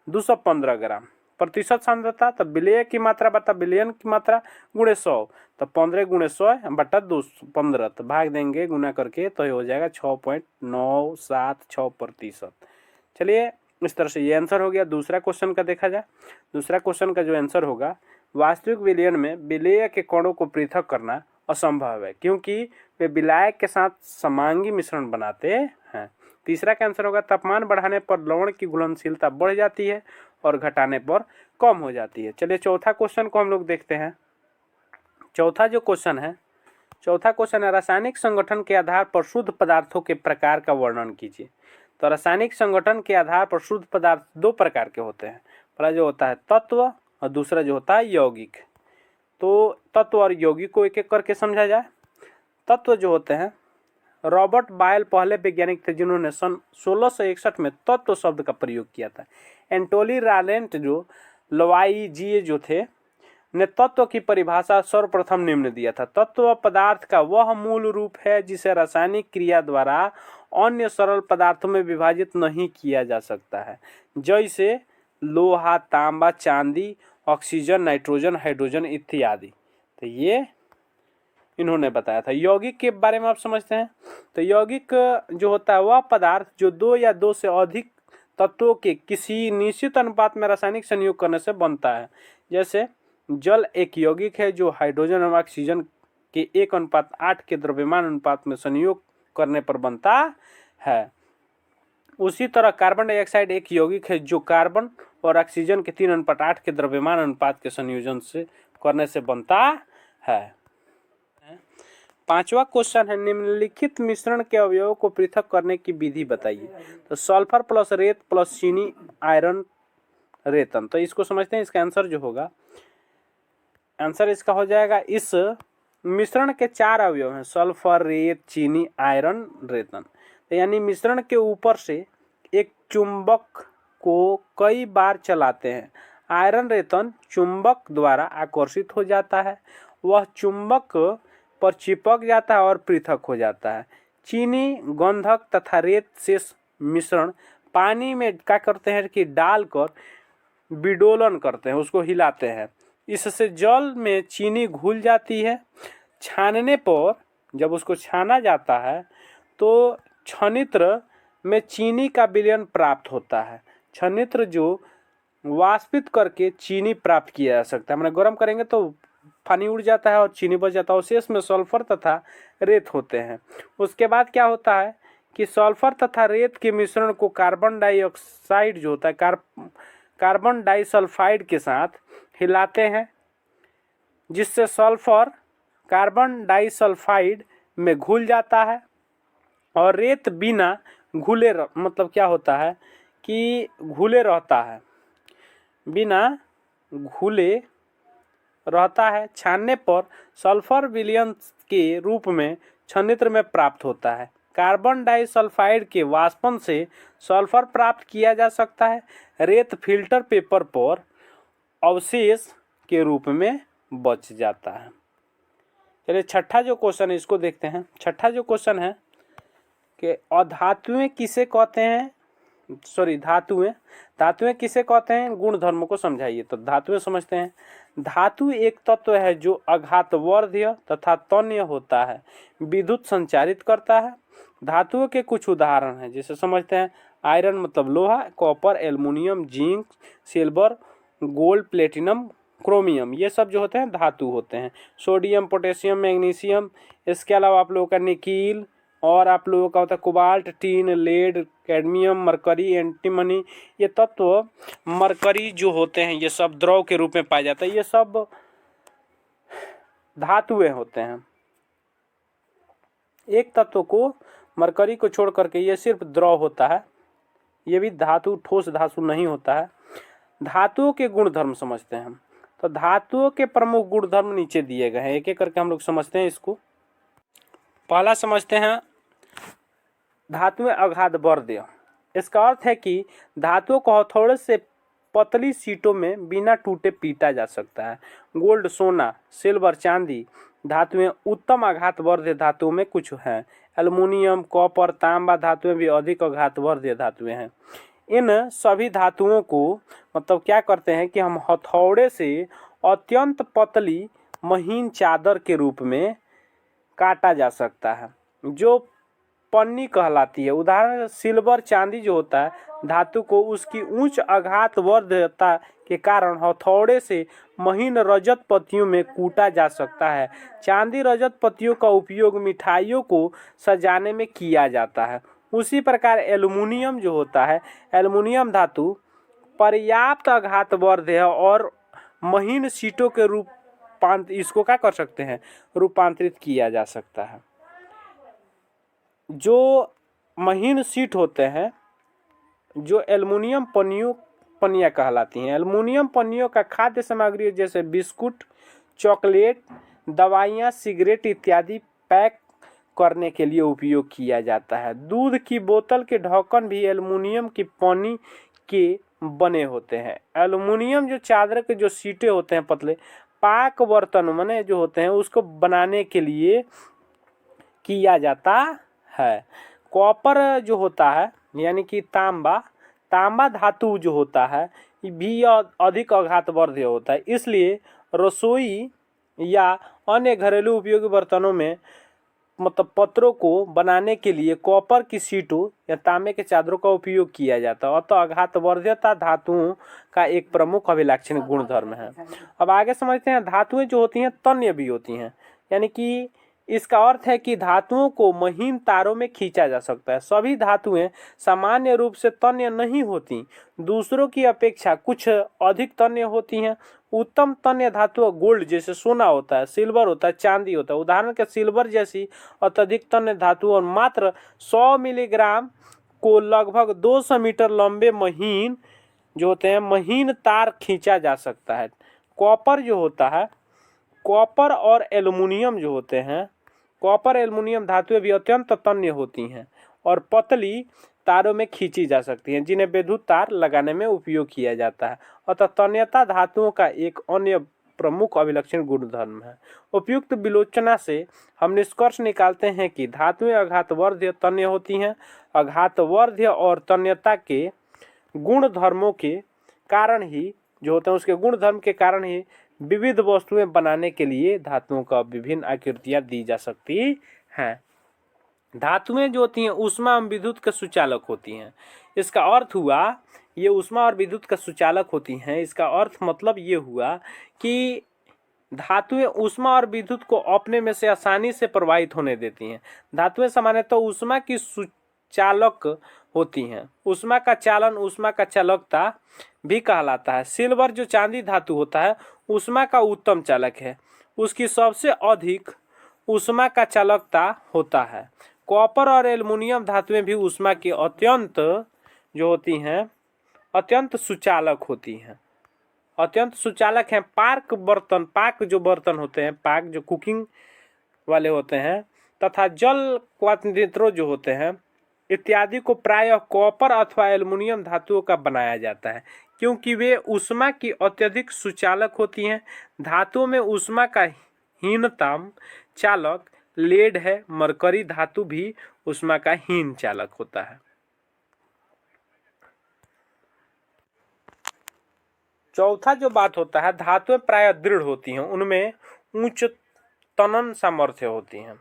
215 ग्राम। प्रतिशत सांद्रता तो विलेय की मात्रा बटा विलयन की मात्रा गुणे 100, तो 15 × 100 बटा 215, तो भाग देंगे गुना करके तो ये हो जाएगा 6.976%। चलिए इस तरह से ये आंसर हो गया। दूसरा क्वेश्चन का देखा जाए। दूसरा क्वेश्चन का जो आंसर होगा, वास्तविक विलयन में विलेय के कणों को पृथक करना असंभव है क्योंकि वे विलायक के साथ समांगी मिश्रण बनाते हैं। तीसरा का आंसर होगा, तापमान बढ़ाने पर लवण की घुलनशीलता बढ़ जाती है और घटाने पर कम हो जाती है। चलिए चौथा क्वेश्चन को हम लोग देखते हैं। चौथा क्वेश्चन है, रासायनिक संगठन के आधार पर शुद्ध पदार्थों के प्रकार का वर्णन कीजिए। तो रासायनिक संगठन के आधार पर शुद्ध पदार्थ 2 प्रकार के होते हैं। पहला जो होता है तत्व और दूसरा जो होता है यौगिक। तो तत्व और यौगिक को एक एक करके समझा जाए। तत्व जो होते हैं, रॉबर्ट बायल पहले वैज्ञानिक थे जिन्होंने सन 1661 में तत्व शब्द का प्रयोग किया था। एंटोनी रालेंट जो लवाइजिए जो थे ने तत्व की परिभाषा सर्वप्रथम निम्न दिया था, तत्व पदार्थ का वह मूल रूप है जिसे रासायनिक क्रिया द्वारा अन्य सरल पदार्थों में विभाजित नहीं किया जा सकता है, जैसे लोहा, तांबा, चांदी, ऑक्सीजन, नाइट्रोजन, हाइड्रोजन इत्यादि। तो ये इन्होंने बताया था। यौगिक के बारे में आप समझते हैं। तो यौगिक जो होता है वह पदार्थ जो 2 या 2 से अधिक तत्वों के किसी निश्चित अनुपात में रासायनिक संयोग करने से बनता है। जैसे जल एक यौगिक है जो हाइड्रोजन और ऑक्सीजन के 1:8 के द्रव्यमान अनुपात में संयोग करने पर बनता है। उसी तरह कार्बन डाइऑक्साइड एक यौगिक है जो कार्बन और ऑक्सीजन के 3:8 के द्रव्यमान अनुपात के संयोजन से करने से बनता है। पांचवा क्वेश्चन है, निम्नलिखित मिश्रण के अवयवों को पृथक करने की विधि बताइए। तो सल्फर प्लस रेत प्लस चीनी आयरन रेतन। तो इसको समझते हैं। इसका आंसर जो होगा, आंसर इसका हो जाएगा, इस मिश्रण के 4 अवयव हैं, सल्फर, रेत, चीनी, आयरन, रेतन। तो यानी मिश्रण के ऊपर से एक चुंबक को कई बार चलाते हैं। आयरन रेतन चुंबक द्वारा आकर्षित हो जाता है, वह चुंबक पर चिपक जाता है और पृथक हो जाता है। चीनी गंधक तथा रेत शेष मिश्रण पानी में क्या करते हैं कि डालकर विडोलन करते हैं, उसको हिलाते हैं। इससे जल में चीनी घुल जाती है। छानने पर जब उसको छाना जाता है तो छनित्र में चीनी का विलयन प्राप्त होता है। छनित्र जो वाष्पित करके चीनी प्राप्त किया जा सकता है। मैंने गर्म करेंगे तो पानी उड़ जाता है और चीनी बच जाता है। शेष में सल्फर तथा रेत होते हैं। उसके बाद क्या होता है कि सल्फर तथा रेत के मिश्रण को कार्बन डाइऑक्साइड जो होता है कार्बन डाइसल्फाइड के साथ हिलाते हैं, जिससे सल्फर कार्बन डाइसल्फाइड में घुल जाता है और रेत बिना घुले मतलब क्या होता है कि घुले रहता है, बिना घुले रहता है। छानने पर सल्फर विलयन के रूप में छनित्र में प्राप्त होता है। कार्बन डाइसल्फाइड के वाष्पन से सल्फर प्राप्त किया जा सकता है। रेत फिल्टर पेपर पर अवशेष के रूप में बच जाता है। चलिए छठा जो क्वेश्चन है इसको देखते हैं। छठा जो क्वेश्चन है कि अधातुएं किसे कहते हैं, धातुएं किसे कहते हैं, गुण धर्मों को समझाइए। तो धातुएं समझते हैं। धातु एक तत्व है जो अघातवर्ध्य तथा तन्य होता है, विद्युत संचारित करता है। धातुओं के कुछ उदाहरण हैं, जैसे समझते हैं। आयरन मतलब लोहा, copper, aluminium, zinc, silver, gold, platinum, chromium, ये सब जो होते हैं धातु होते हैं। सोडियम, पोटेशियम, मैग्नीशियम, इसके अलावा आप लोगों का निकील और आप लोगों का होता है cobalt, tin, lead, cadmium, mercury, antimony, ये तत्व मरकरी जो होते हैं ये सब द्रव के रूप में पाए जाते हैं। ये सब धातुएं होते हैं। एक तत्व को मरकरी को छोड़ करके ये सिर्फ द्रव होता है, ये भी धातु ठोस धातु नहीं होता है। धातुओं के गुण धर्म समझते हैं हम। तो धातुओं के प्रमुख गुणधर्म नीचे दिए गए हैं, एक एक करके हम लोग समझते हैं इसको। पहला समझते हैं धातुएं अगाध वर्ध्य। इसका अर्थ है कि धातुओं को हथौड़े से पतली सीटों में बिना टूटे पीटा जा सकता है। गोल्ड, सोना, सिल्वर, चांदी धातुएं उत्तम आघात वर्ध्य धातुओं में कुछ हैं। एल्युमिनियम, कॉपर, तांबा धातुएं भी अधिक आघात वर्ध्य धातुएं हैं। इन सभी धातुओं को मतलब क्या करते हैं कि हम हथौड़े से अत्यंत पतली महीन चादर के रूप में काटा जा सकता है, जो पन्नी कहलाती है। उदाहरण सिल्वर, चांदी जो होता है धातु को उसकी उच्च आघात वर्ध्यता के कारण हथौड़े से महीन रजत पत्तियों में कूटा जा सकता है। चांदी रजत पत्तियों का उपयोग मिठाइयों को सजाने में किया जाता है। उसी प्रकार एल्युमिनियम जो होता है, एल्युमिनियम धातु पर्याप्त आघात वर्ध्य है और महीन शीटों के इसको क्या कर सकते हैं, रूपांतरित किया जा सकता है। जो महीन शीट होते हैं, जो एल्युमिनियम पन्नियाँ कहलाती हैं। एल्युमिनियम पन्नियों का खाद्य सामग्री जैसे बिस्कुट, चॉकलेट, दवाइयाँ, सिगरेट इत्यादि पैक करने के लिए उपयोग किया जाता है। दूध की बोतल के ढक्कन भी एल्युमिनियम की पन्नी के बने होते हैं। एल्युमिनियम जो चादर के जो सीटे होते हैं पतले, पाक बर्तन माने जो होते हैं उसको बनाने के लिए किया जाता है। कॉपर जो होता है यानी कि तांबा धातु जो होता है ये भी अधिक आघात वर्ध्य होता है। इसलिए रसोई या अन्य घरेलू उपयोगी बर्तनों में मतलब पत्रों को बनाने के लिए कॉपर की सीटों या तांबे के चादरों का उपयोग किया जाता है। अतः आघात वर्ध्यता धातुओं का एक प्रमुख अभिलक्षण गुणधर्म है। अब आगे समझते हैं धातुएं जो होती हैं तन्य भी होती हैं, यानी कि इसका अर्थ है कि धातुओं को महीन तारों में खींचा जा सकता है। सभी धातुएं सामान्य रूप से तन्य नहीं होती, दूसरों की अपेक्षा कुछ अधिक तन्य होती हैं। उत्तम तन्य धातु गोल्ड जैसे सोना होता है, सिल्वर होता है, चांदी होता है। उदाहरण के सिल्वर जैसी अत्यधिक तन्य धातु और मात्र 100 मिलीग्राम को लगभग 200 मीटर लंबे महीन जो होते हैं महीन तार खींचा जा सकता है। कॉपर जो होता है, कॉपर और एल्युमिनियम जो होते हैं, कॉपर एल्युमिनियम धातुएं भी अत्यंत तन्य होती हैं और पतली तारों में खींची जा सकती हैं, जिन्हें विद्युत तार लगाने में उपयोग किया जाता है। अतः तन्यता धातुओं का एक अन्य प्रमुख अभिलक्षण गुणधर्म है। उपयुक्त विलोचना से हम निष्कर्ष निकालते हैं कि धातुएं आघातवर्ध्य तन्य होती हैं। आघातवर्ध्य और तन्यता के गुणधर्मों के कारण ही जो होते हैं उसके गुणधर्म के कारण ही विविध वस्तुएं बनाने के लिए धातुओं का विभिन्न आकृतियां दी जा सकती हैं। धातुएं जो होती हैं ऊष्मा एवं विद्युत के सुचालक होती हैं। इसका अर्थ हुआ ये ऊष्मा और विद्युत का सुचालक होती हैं। इसका अर्थ मतलब ये हुआ कि धातुएं ऊष्मा और विद्युत को अपने में से आसानी से प्रवाहित होने देती हैं। धातुएं सामान्यतः ऊष्मा की सुचालक होती हैं। ऊष्मा का चालन ऊष्मा का चालकता भी कहलाता है। सिल्वर जो चांदी धातु होता है ऊष्मा का उत्तम चालक है, उसकी सबसे अधिक ऊष्मा का चालकता होता है। कॉपर और एल्युमिनियम धातुएं भी ऊष्मा की अत्यंत जो होती हैं अत्यंत सुचालक होती हैं, अत्यंत सुचालक हैं। पाक जो बर्तन होते हैं, पाक जो कुकिंग वाले होते हैं तथा जल पात्रों जो होते हैं इत्यादि को प्रायः कॉपर अथवा एल्युमिनियम धातुओं का बनाया जाता है, क्योंकि वे ऊष्मा की अत्यधिक सुचालक होती हैं। धातुओं में ऊष्मा का हीनतम चालक लेड है। मरकरी धातु भी ऊष्मा का हीन चालक होता है। चौथा जो बात होता है, धातुएं प्रायः दृढ़ होती हैं, उनमें उच्च तनन सामर्थ्य होती हैं।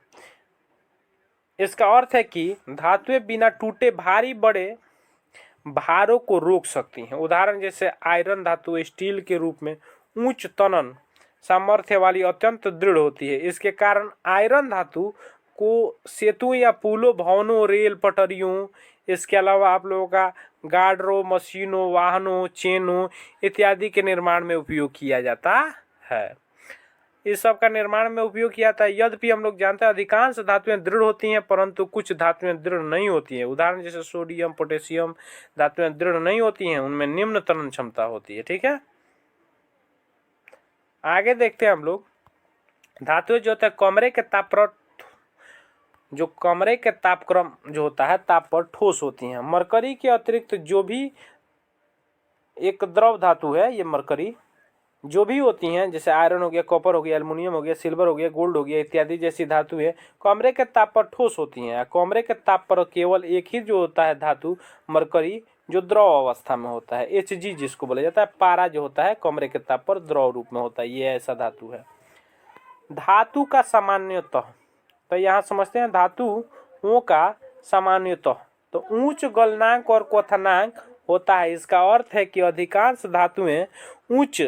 इसका अर्थ है कि धातुएं बिना टूटे भारी बड़े भारों को रोक सकती हैं। उदाहरण जैसे आयरन धातु स्टील के रूप में उच्च तनन सामर्थ्य वाली अत्यंत दृढ़ होती है। इसके कारण आयरन धातु को सेतु या पुलों, भवनों, रेल पटरियों, इसके अलावा आप लोगों का गार्डरों, मशीनों, वाहनों, चेनों इत्यादि के निर्माण में उपयोग किया जाता है। इस सब का निर्माण में उपयोग किया जाता है। यद्यपि हम लोग जानते हैं अधिकांश धातुएं दृढ़ होती हैं, परंतु कुछ धातुएं दृढ़ नहीं होती हैं। उदाहरण जैसे सोडियम, पोटेशियम धातुएं दृढ़ नहीं होती हैं, उनमें निम्न तनन क्षमता होती है। ठीक है। आगे देखते हैं हम लोग। धातुएं जो होता है कमरे के ताप पर, जो कमरे के तापक्रम जो होता है ताप पर ठोस होती हैं। मरकरी के अतिरिक्त जो भी एक द्रव धातु है, ये मरकरी जो भी होती हैं, जैसे आयरन हो गया, कॉपर हो गया, एल्युमिनियम हो गया, सिल्वर हो गया, गोल्ड हो गया इत्यादि जैसी धातुएं कमरे के ताप पर ठोस होती हैं। कमरे के ताप पर केवल एक ही जो होता है धातु मरकरी, जो द्रव अवस्था में होता है, Hg जिसको बोला जाता है। पारा जो होता है कमरे के ताप पर द्रव रूप में होता है, ये ऐसा धातु है। धातु का सामान्यतः, तो यहाँ समझते हैं धातुओं का सामान्यतः, तो उच्च गलनांक और क्वथनांक होता है। इसका अर्थ है कि अधिकांश धातुएं उच्च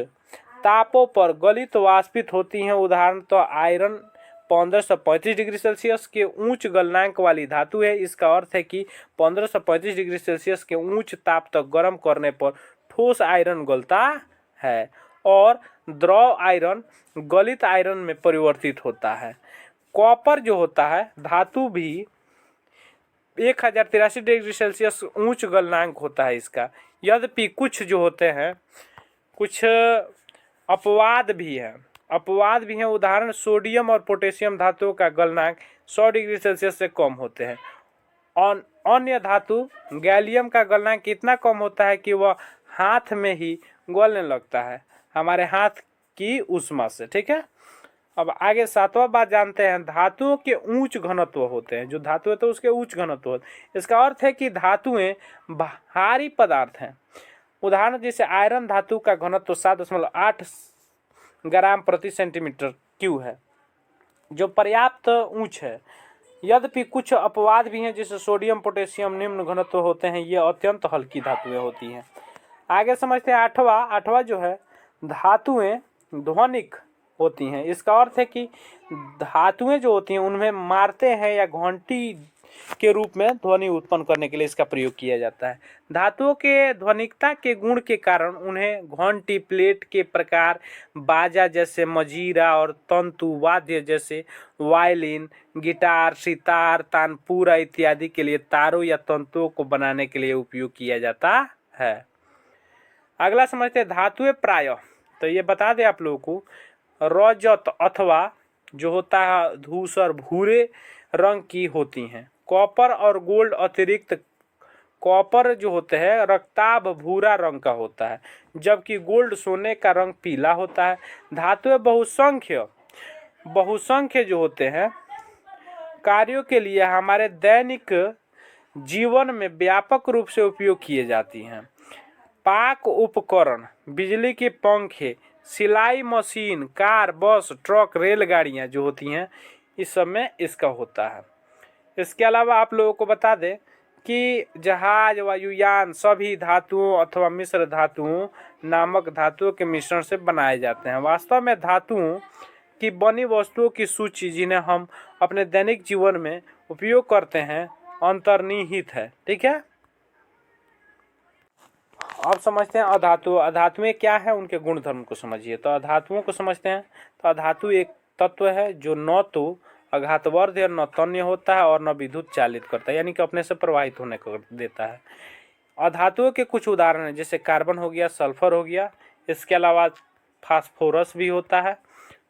तापों पर गलित वाष्पित होती हैं। उदाहरण तो आयरन 1535 डिग्री सेल्सियस के उच्च गलनांक वाली धातु है। इसका अर्थ है कि 1535 डिग्री सेल्सियस के उच्च ताप तक गर्म करने पर ठोस आयरन गलता है और द्रव आयरन गलित आयरन में परिवर्तित होता है। कॉपर जो होता है धातु भी 1083 डिग्री सेल्सियस उच्च गलनांक होता है इसका। यद्यपि कुछ जो होते हैं, कुछ अपवाद भी हैं। उदाहरण सोडियम और पोटेशियम धातुओं का गलनांक 100 डिग्री सेल्सियस से कम होते हैं। अन्य धातु गैलियम का गलनांक इतना कम होता है कि वह हाथ में ही गलने लगता है, हमारे हाथ की ऊष्मा से। ठीक है, अब आगे 7वां बात जानते हैं। धातुओं के उच्च घनत्व होते हैं। जो धातु है तो उसके उच्च घनत्व होते हैं। इसका अर्थ है कि धातुएं भारी पदार्थ हैं। उदाहरण जैसे आयरन धातु का घनत्व 7.8 ग्राम प्रति सेंटीमीटर क्यूब है, जो पर्याप्त ऊंच है। यद्यपि कुछ अपवाद भी हैं, जैसे सोडियम पोटेशियम निम्न घनत्व होते हैं, ये अत्यंत हल्की धातुएं होती हैं। आगे समझते हैं आठवां जो है, धातुएं ध्वनिक होती हैं। इसका अर्थ है कि धातुएं जो होती हैं उनमें मारते हैं या घंटी के रूप में ध्वनि उत्पन्न करने के लिए इसका प्रयोग किया जाता है। धातुओं के ध्वनिकता के गुण के कारण उन्हें घंटी, प्लेट के प्रकार, बाजा जैसे मजीरा और तंतु वाद्य जैसे वायलिन, गिटार, सितार, तानपुरा इत्यादि के लिए तारों या तंतुओं को बनाने के लिए उपयोग किया जाता है। अगला समझते हैं धातुएं प्रायः, तो ये बता दें आप लोगों को, रजत अथवा जो होता है धूसर भूरे रंग की होती हैं। कॉपर और गोल्ड अतिरिक्त कॉपर जो होते हैं रक्ताभ भूरा रंग का होता है, जबकि गोल्ड सोने का रंग पीला होता है। धातुएं बहुसंख्य जो होते हैं कार्यों के लिए हमारे दैनिक जीवन में व्यापक रूप से उपयोग किए जाती हैं। पाक उपकरण, बिजली के पंखे, सिलाई मशीन, कार, बस, ट्रक, रेलगाड़ियाँ जो होती हैं, इस सब में इसका होता है। इसके अलावा आप लोगों को बता दें कि जहाज, वायुयान सभी धातुओं अथवा मिश्र धातुओं नामक धातुओं के मिश्रण से बनाए जाते हैं। वास्तव में धातुओं की बनी वस्तुओं की सूची जिन्हें हम अपने दैनिक जीवन में उपयोग करते हैं अंतर्निहित है। ठीक है, अब समझते हैं अधातु। अधातुएं क्या है, उनके गुण धर्म को समझिए। तो अधातुओं को समझते हैं। तो अधातु एक तत्व है जो न तो आघातवर्ध या न तन्य होता है और न विद्युत चालित करता है, यानी कि अपने से प्रवाहित होने को देता है। अधातुओं के कुछ उदाहरण हैं, जैसे कार्बन हो गया, सल्फर हो गया। इसके अलावा फास्फोरस भी होता है।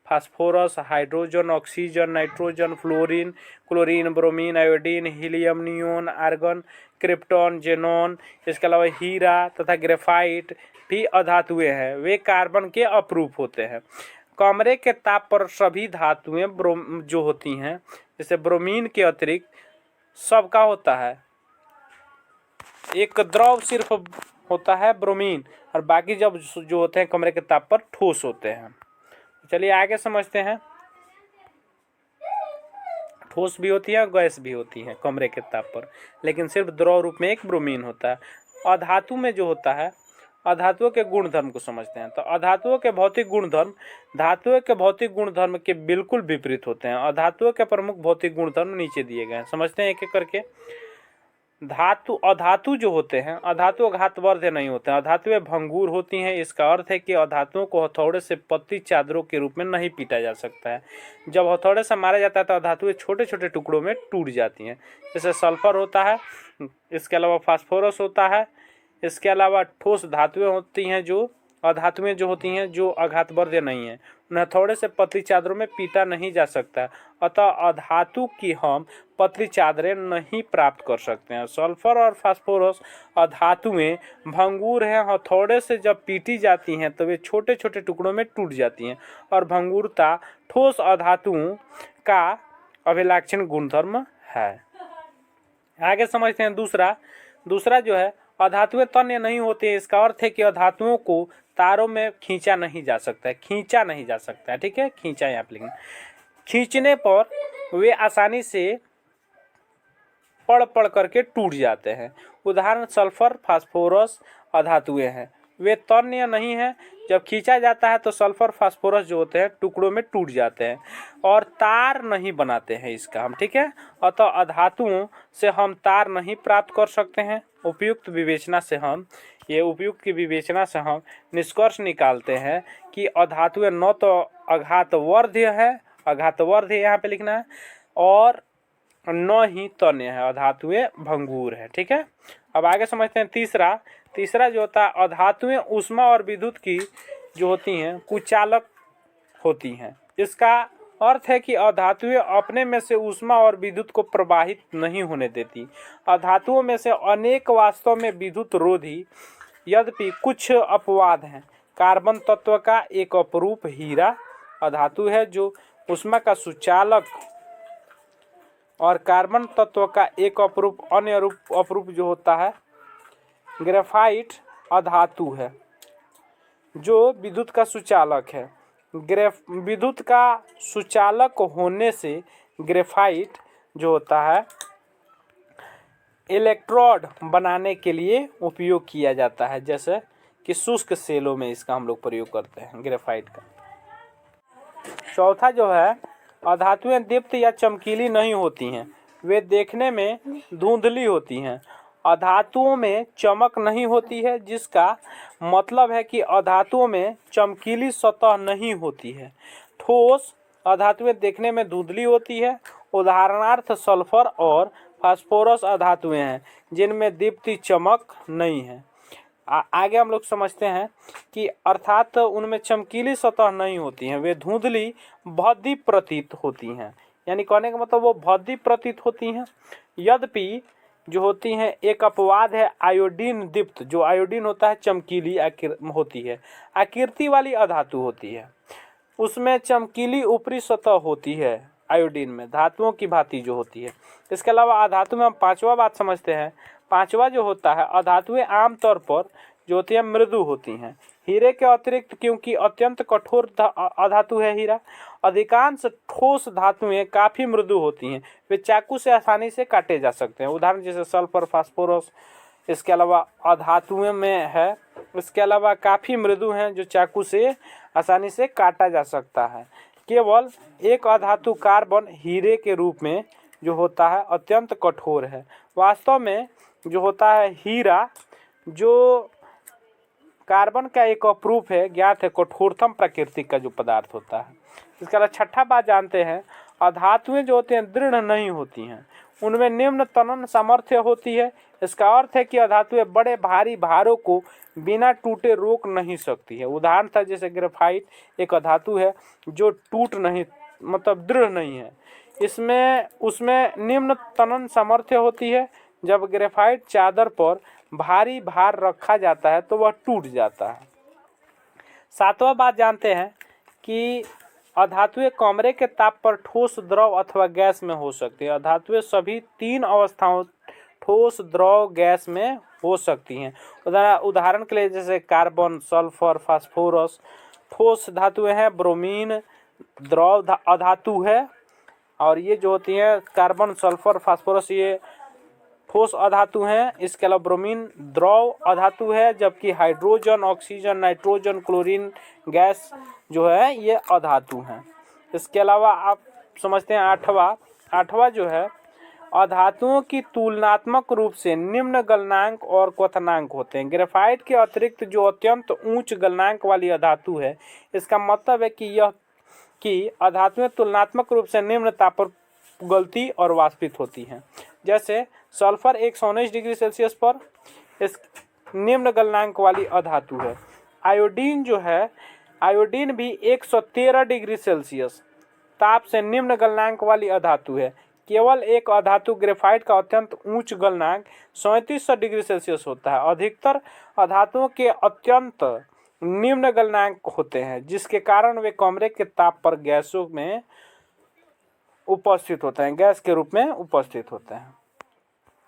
Phosphorus, hydrogen, oxygen, nitrogen, fluorine, chlorine, bromine, iodine, helium, neon, argon, krypton, xenon. इसके अलावा हीरा तथा ग्रेफाइट भी अधातुएं हैं। वे कार्बन के अपरूप होते हैं। कमरे के ताप पर सभी धातुएं जो होती हैं, जैसे ब्रोमीन के अतिरिक्त सबका होता है, एक द्रव सिर्फ होता है ब्रोमीन, और बाकी जब जो होते हैं कमरे के ताप पर ठोस होते हैं। चलिए आगे समझते हैं। ठोस भी होती है, गैस भी होती है कमरे के ताप पर, लेकिन सिर्फ द्रव रूप में एक ब्रोमीन होता है। अधातु में जो होता है, अधातुओं के गुण धर्म को समझते हैं। तो अधातुओं के भौतिक गुण धर्म धातुओं के भौतिक गुण धर्म के बिल्कुल विपरीत होते हैं। अधातुओं के प्रमुख भौतिक गुण धर्म नीचे दिए गए हैं, समझते हैं एक एक करके। अधातु जो होते हैं, अधातु आघातवर्ध नहीं होते हैं। अधातुएं भंगुर होती हैं। इसका अर्थ है कि अधातुओं को हथौड़े से पतली चादरों के रूप में नहीं पीटा जा सकता है। जब हथौड़े से मारा जाता है तो अधातुएं छोटे छोटे टुकड़ों में टूट जाती हैं। जैसे सल्फर होता है, इसके अलावा फास्फोरस होता है। इसके अलावा ठोस धातुएं होती हैं जो अधातुएं जो होती हैं जो आघातवर्ध्य नहीं है, उन्हें थोड़े से पतली चादरों में पीटा नहीं जा सकता, अतः अधातु की हम पतली चादरें नहीं प्राप्त कर सकते हैं। सल्फर और फास्फोरस अधातुएं भंगुर हैं, हथौड़े से जब पीटी जाती हैं तो वे छोटे छोटे टुकड़ों में टूट जाती हैं और भंगुरता ठोस अधातुओं का अभिलक्षण गुणधर्म है। आगे समझते हैं दूसरा जो है, अधातुएं तन्य नहीं होते। इसका अर्थ है कि अधातुओं को तारों में खींचा नहीं जा सकता है, ठीक है, खींचा यहाँ पे लिखना। खींचने पर वे आसानी से पड़ करके टूट जाते हैं। उदाहरण सल्फर फास्फोरस अधातुएं हैं, वे तन्य नहीं हैं। जब खींचा जाता है तो सल्फर फास्फोरस जो होते हैं टुकड़ों में टूट जाते हैं और तार नहीं बनाते हैं इसका हम, ठीक है। अतः अधातुओं से हम तार नहीं प्राप्त कर सकते हैं। उपयुक्त की विवेचना से हम निष्कर्ष निकालते हैं कि अधातुएं न तो आघातवर्ध्य है यहाँ पे लिखना है, और न ही तन्य है, अधातुएं भंगुर है, ठीक है। अब आगे समझते हैं तीसरा जो होता है, अधातुएं ऊष्मा और विद्युत की जो होती हैं कुचालक होती हैं। इसका अर्थ है कि अधातुएं अपने में से ऊष्मा और विद्युत को प्रवाहित नहीं होने देती। अधातुओं में से अनेक वास्तव में विद्युत रोधी, यद्यपि कुछ अपवाद हैं। कार्बन तत्व का एक अपरूप हीरा अधातु है जो ऊष्मा का सुचालक, और कार्बन तत्व का एक अपरूप जो होता है ग्रेफाइट अधातु है जो विद्युत का सुचालक है। विद्युत का सुचालक होने से ग्रेफाइट जो होता है इलेक्ट्रोड बनाने के लिए उपयोग किया जाता है, जैसे कि शुष्क सेलों में इसका हम लोग प्रयोग करते हैं ग्रेफाइट का। चौथा जो है, अधातुएं दीप्त या चमकीली नहीं होती हैं, वे देखने में धुंधली होती हैं। अधातुओं में चमक नहीं होती है, जिसका मतलब है कि अधातुओं में चमकीली सतह नहीं होती है। ठोस अधातुएं देखने में धुंधली होती है। उदाहरणार्थ सल्फर और फास्फोरस अधातुएं हैं जिनमें दीप्ति चमक नहीं है। आगे हम लोग समझते हैं कि अर्थात उनमें चमकीली सतह नहीं होती हैं, वे धुंधली भद्दी प्रतीत होती हैं। यानी कहने का मतलब वो भद्दी प्रतीत होती हैं। यद्यपि जो होती हैं एक अपवाद है आयोडीन दीप्त, जो आयोडीन होता है चमकीली होती है, आकृति वाली अधातु होती है, उसमें चमकीली ऊपरी सतह होती है आयोडीन में, धातुओं की भांति जो होती है। इसके अलावा अधातु में हम पांचवा बात समझते हैं। पांचवा जो होता है, अधातुएं आमतौर पर जो होती है मृदु होती हैं। हीरे के अतिरिक्त, क्योंकि अत्यंत कठोर अधातु है हीरा, अधिकांश ठोस धातुएं काफ़ी मृदु होती हैं, वे चाकू से आसानी से काटे जा सकते हैं। उदाहरण जैसे सल्फर फास्फोरस, इसके अलावा अधातुएं में है, इसके अलावा काफ़ी मृदु हैं जो चाकू से आसानी से काटा जा सकता है। केवल एक अधातु कार्बन हीरे के रूप में जो होता है अत्यंत कठोर है। वास्तव में जो होता है हीरा जो कार्बन का एक अपरूप है, ज्ञात है, कठोरतम प्रकृति का जो पदार्थ होता है। इसके अलावा छठा बात जानते हैं, अधातुएं जो होती हैं दृढ़ नहीं होती हैं, उनमें निम्न तनन सामर्थ्य होती है। इसका अर्थ है कि अधातुएं बड़े भारी भारों को बिना टूटे रोक नहीं सकती है। उदाहरण था जैसे ग्रेफाइट एक अधातु है जो टूट नहीं, मतलब दृढ़ नहीं है, उसमें निम्न तनन सामर्थ्य होती है। जब ग्रेफाइट चादर पर भारी भार रखा जाता है तो वह टूट जाता है। सातवां बात जानते हैं कि अधातुएं कमरे के ताप पर ठोस, द्रव अथवा गैस में हो सकती है। अधातुएं सभी तीन अवस्थाओं ठोस, द्रव, गैस में हो सकती हैं। उदाहरण के लिए जैसे कार्बन, सल्फर, फास्फोरस ठोस धातुएं हैं, ब्रोमीन द्रव अधातु है, और ये जो होती हैं कार्बन, सल्फर, फास्फोरस ये ठोस अधातु हैं। इसके अलावा ब्रोमीन द्रव अधातु है, जबकि hydrogen, oxygen, nitrogen, chlorine gas जो है ये अधातु हैं। इसके अलावा आप समझते हैं आठवां जो है, अधातुओं की तुलनात्मक रूप से निम्न गलनांक और क्वथनांक होते हैं। ग्रेफाइट के अतिरिक्त जो अत्यंत उच्च गलनांक वाली अधातु है, इसका मतलब है कि अधातुएं तुलनात्मक रूप से निम्न ताप पर गलती और वाष्पित होती हैं। जैसे सल्फर 119 डिग्री सेल्सियस पर इस निम्न गलनांक वाली अधातु है, आयोडीन जो है, आयोडीन भी 113 डिग्री सेल्सियस ताप से निम्न गलनांक वाली अधातु है। केवल एक अधातु ग्रेफाइट का अत्यंत उच्च गलनांक 3700 डिग्री सेल्सियस होता है। अधिकतर अधातुओं के अत्यंत निम्न गलनांक होते हैं, जिसके कारण वे कमरे के ताप पर गैसों में उपस्थित होते हैं, गैस के रूप में उपस्थित होते हैं।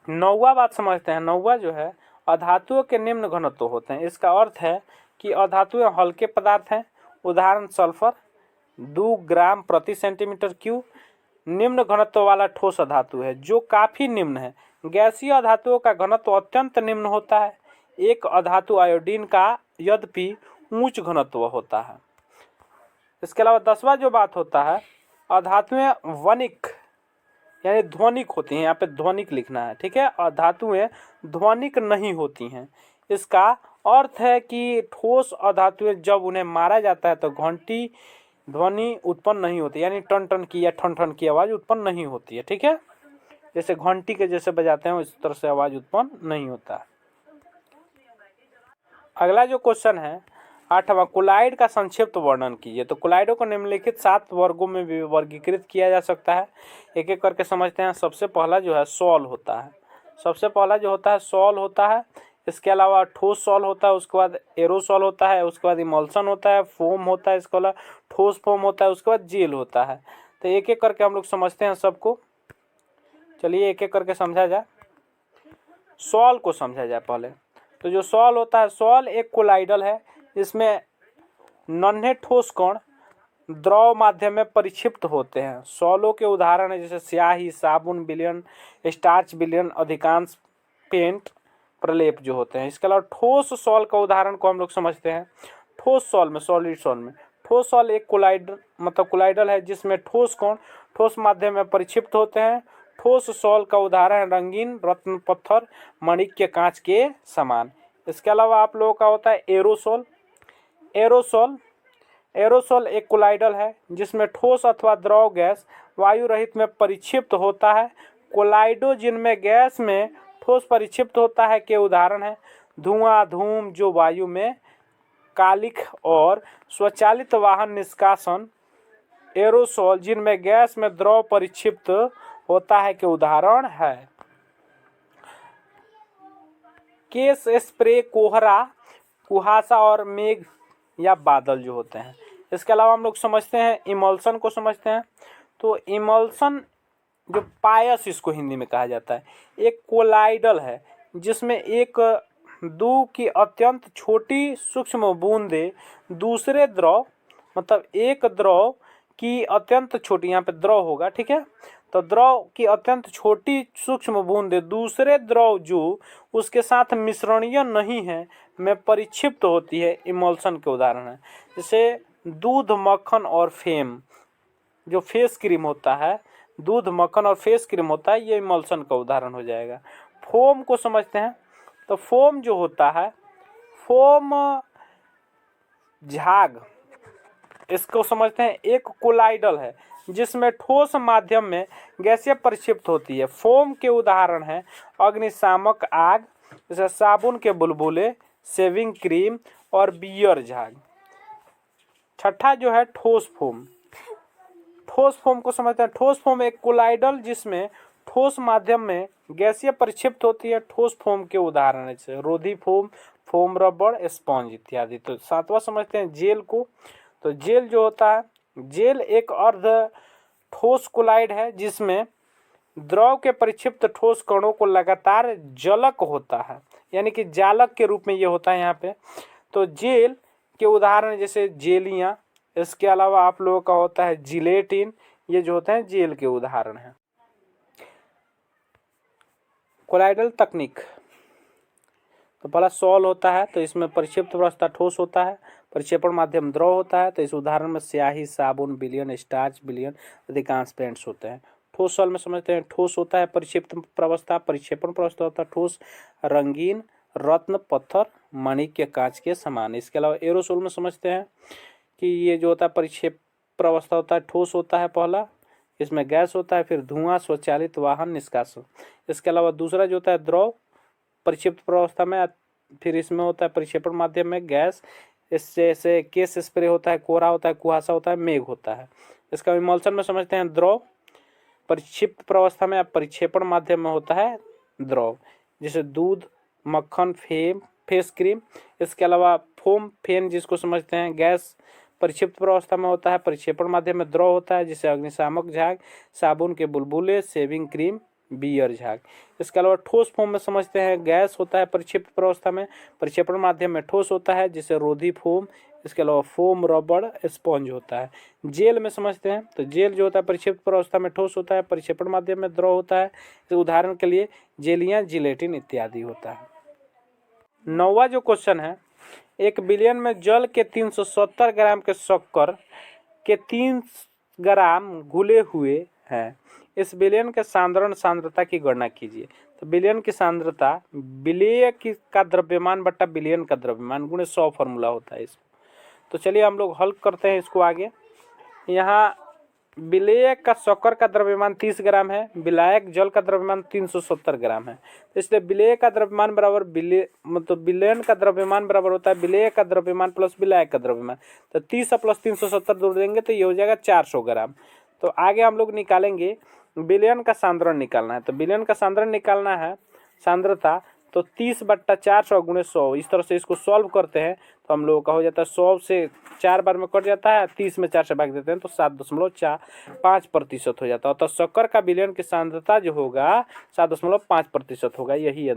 नौवा बात समझते हैं। नौवा जो है, अधातुओं के निम्न घनत्व होते हैं। इसका अर्थ है कि अधातुएं हल्के पदार्थ हैं। उदाहरण सल्फर 2 ग्राम प्रति सेंटीमीटर क्यूब निम्न घनत्व वाला ठोस अधातु है, जो काफी निम्न है। गैसीय अधातुओं का घनत्व अत्यंत निम्न होता है। एक अधातु आयोडीन का यद्यपि उच्च घनत्व होता है। इसके अलावा 10वां जो बात होता है, अधातुएं वनिक यानी ध्वनिक होती हैं। यहाँ पे ध्वनिक लिखना है, ठीक है। अधातुएं ध्वनिक नहीं होती हैं। इसका अर्थ है कि ठोस अधातुएं जब उन्हें मारा जाता है तो घंटी ध्वनि उत्पन्न नहीं होती, यानी टन टन की या ठन ठन की आवाज़ उत्पन्न नहीं होती है, ठीक है। जैसे घंटी के जैसे बजाते हैं इस तरह से आवाज़ उत्पन्न नहीं होता। अगला जो क्वेश्चन है 8वां, कोलाइड का संक्षिप्त वर्णन कीजिए। तो कोलाइडों को निम्नलिखित 7 वर्गों में भी वर्गीकृत किया जा सकता है। एक एक करके समझते हैं। सबसे पहला जो है सॉल होता है। सबसे पहला जो होता है सॉल होता है। इसके अलावा ठोस सॉल होता है, उसके बाद एरोसॉल होता है, उसके बाद इमल्सन होता है, फोम होता है, इसके अलावा ठोस फोम होता है, उसके बाद जेल होता है। तो एक एक करके हम लोग समझते हैं सबको। चलिए एक एक करके समझा जाए। सॉल को समझा जाए पहले। तो जो सॉल होता है, सॉल एक कोलाइडल है। इसमें नन्हे ठोस कण द्रव माध्यम में परिक्षिप्त होते हैं। सॉलों के उदाहरण है जैसे स्याही, साबुन विलयन, स्टार्च विलयन, अधिकांश पेंट प्रलेप जो होते हैं। इसके अलावा ठोस सॉल का उदाहरण को हम लोग समझते हैं। ठोस सॉल में, सॉलिड सॉल में, ठोस सॉल एक कोलाइडल है जिसमें ठोस कण ठोस माध्यम में परिक्षिप्त होते हैं। ठोस सॉल का उदाहरण रंगीन रत्न पत्थर, माणिक्य, कांच के समान। इसके अलावा आप लोगों का होता है एरोसोल। एरोसोल एक कोलाइडल है जिसमें ठोस अथवा द्रव गैस वायु रहित में परिक्षिप्त होता है। कोलाइडो जिनमें गैस में ठोस परिक्षिप्त होता है के उदाहरण है धुआं, धूम जो वायु में, कालिख और स्वचालित वाहन निष्कासन। एरोसोल जिनमें गैस में द्रव परिक्षिप्त होता है के उदाहरण है केस स्प्रे, कोहरा, कुहासा और मेघ या बादल जो होते हैं। इसके अलावा हम लोग समझते हैं इमल्सन को समझते हैं। तो इमल्सन जो पायस इसको हिंदी में कहा जाता है, एक कोलाइडल है जिसमें एक दो की अत्यंत छोटी सूक्ष्म बूंदें दूसरे द्रव, मतलब एक द्रव की अत्यंत छोटी, यहाँ पे द्रव होगा, ठीक है। तो द्रव की अत्यंत छोटी सूक्ष्म बूंदें दूसरे द्रव जो उसके साथ मिश्रणीय नहीं है में परिक्षिप्त होती है, इमल्सन के उदाहरण है। जैसे दूध, मक्खन और फेम, जो फेस क्रीम होता है, दूध, मक्खन और फेस क्रीम होता है, ये इमल्सन का उदाहरण हो जाएगा। फोम को समझते हैं। तो फोम जो होता है, फोम झाग, इसको समझते हैं एक कोलाइडल है जिसमें ठोस माध्यम में गैसीय परिक्षिप्त होती है। फोम के उदाहरण हैं अग्निशामक आग, जैसे साबुन के बुलबुले, शेविंग क्रीम और बियर झाग। छठा जो है ठोस फोम। ठोस फोम को समझते हैं। ठोस फोम एक कोलाइडल जिसमें ठोस माध्यम में गैसीय परिक्षिप्त होती है। ठोस फोम के उदाहरण है जैसे रोधी फोम, फोम रबड़, स्पंज इत्यादि। तो 7वां समझते हैं जेल को। तो जेल जो होता है, जेल एक अर्ध ठोस कोलाइड है जिसमें द्रव के परिक्षिप्त ठोस कणों को लगातार जलक होता है, यानी कि जालक के रूप में ये होता है यहाँ पे। तो जेल के उदाहरण जैसे जेलियाँ, इसके अलावा आप लोगों का होता है जिलेटिन, ये जो होते हैं जेल के उदाहरण हैं। कोलाइडल तकनीक। तो पहला सॉल होता है, तो इसमें परिक्षिप्त अवस्था ठोस होता है, परिक्षेपण माध्यम द्रव होता है। तो इस उदाहरण में स्याही, साबुन विलयन, स्टार्च विलयन, अधिकांश पेंट्स होते हैं। ठोस सॉल में समझते हैं ठोस होता है परिक्षिप्त प्रवस्था, परिक्षेपण प्रवस्था होता है ठोस, रंगीन रत्न पत्थर, माणिक्य, कांच के समान। इसके अलावा एरोसोल में समझते हैं कि ये जो होता है परिक्षेप प्रवस्था होता है ठोस होता है पहला, इसमें गैस होता है, फिर धुआं, स्वचालित वाहन निष्कासन। इसके अलावा दूसरा जो होता है द्रव परिक्षिप्त प्रवस्था में, फिर इसमें होता है परिक्षेपण माध्यम में गैस, इससे जैसे केस स्प्रे होता है, कोहरा होता है, कुहासा होता है, मेघ होता है। इसका इमल्सन में समझते हैं द्रव, परिक्षिप्त प्रवस्था में या परिक्षेपण माध्यम में होता है द्रव, जैसे दूध, मक्खन, फेस क्रीम। इसके अलावा फोम, फेन जिसको समझते हैं गैस, परिक्षिप्त प्रवस्था में होता है, परिक्षेपण माध्यम में द्रव होता है, जैसे अग्निशामक झाग, साबुन के बुलबुले, शेविंग क्रीम, बियर झाग। इसके अलावा ठोस फॉर्म में समझते हैं गैस होता है परिक्षिप्त प्रवस्था में, परिक्षेपण माध्यम में ठोस होता है, जैसे रोधी फोम। इसके अलावा फोम, रबड़, स्पंज होता है। जेल में समझते हैं तो जेल जो होता है परिक्षिप्त प्रवस्था में ठोस होता है, परिक्षेपण माध्यम में द्रव होता है। तो उदाहरण के लिए जेलियां, जिलेटिन इत्यादि होता है। 9वां जो क्वेश्चन है, 1 बिलियन में जल के 370 ग्राम के शक्कर के 3 ग्राम घुले हुए हैं। इस विलयन के साधारण सांद्रता की गणना कीजिए। तो विलयन की सांद्रता विलेय का द्रव्यमान बट्टा विलयन का द्रव्यमान गुणे 100 फॉर्मूला होता है इसको। तो चलिए हम लोग हल करते हैं इसको आगे। यहाँ विलेयक का शक्कर का द्रव्यमान 30 ग्राम है, विलायक जल का द्रव्यमान 370 ग्राम है। तो इसलिए विलेय का द्रव्यमान बराबर मतलब विलयन का द्रव्यमान बराबर होता है विलेय का द्रव्यमान प्लस विलायक का द्रव्यमान। तो 30 प्लस 370 जोड़ देंगे तो ये हो जाएगा 400 ग्राम। तो आगे हम लोग निकालेंगे विलयन का सांद्रण निकालना है। तो विलयन का सांद्रण निकालना है सांद्रता, तो 30/400 गुणे 100, इस तरह से इसको सॉल्व करते हैं तो हम लोगों का हो जाता है 100 से 4 बार में कट जाता है, 30 में 4 से भाग देते हैं तो 7.5% हो जाता है। तो शक्कर का विलयन की सांद्रता जो होगा 7.5% होगा, यही है।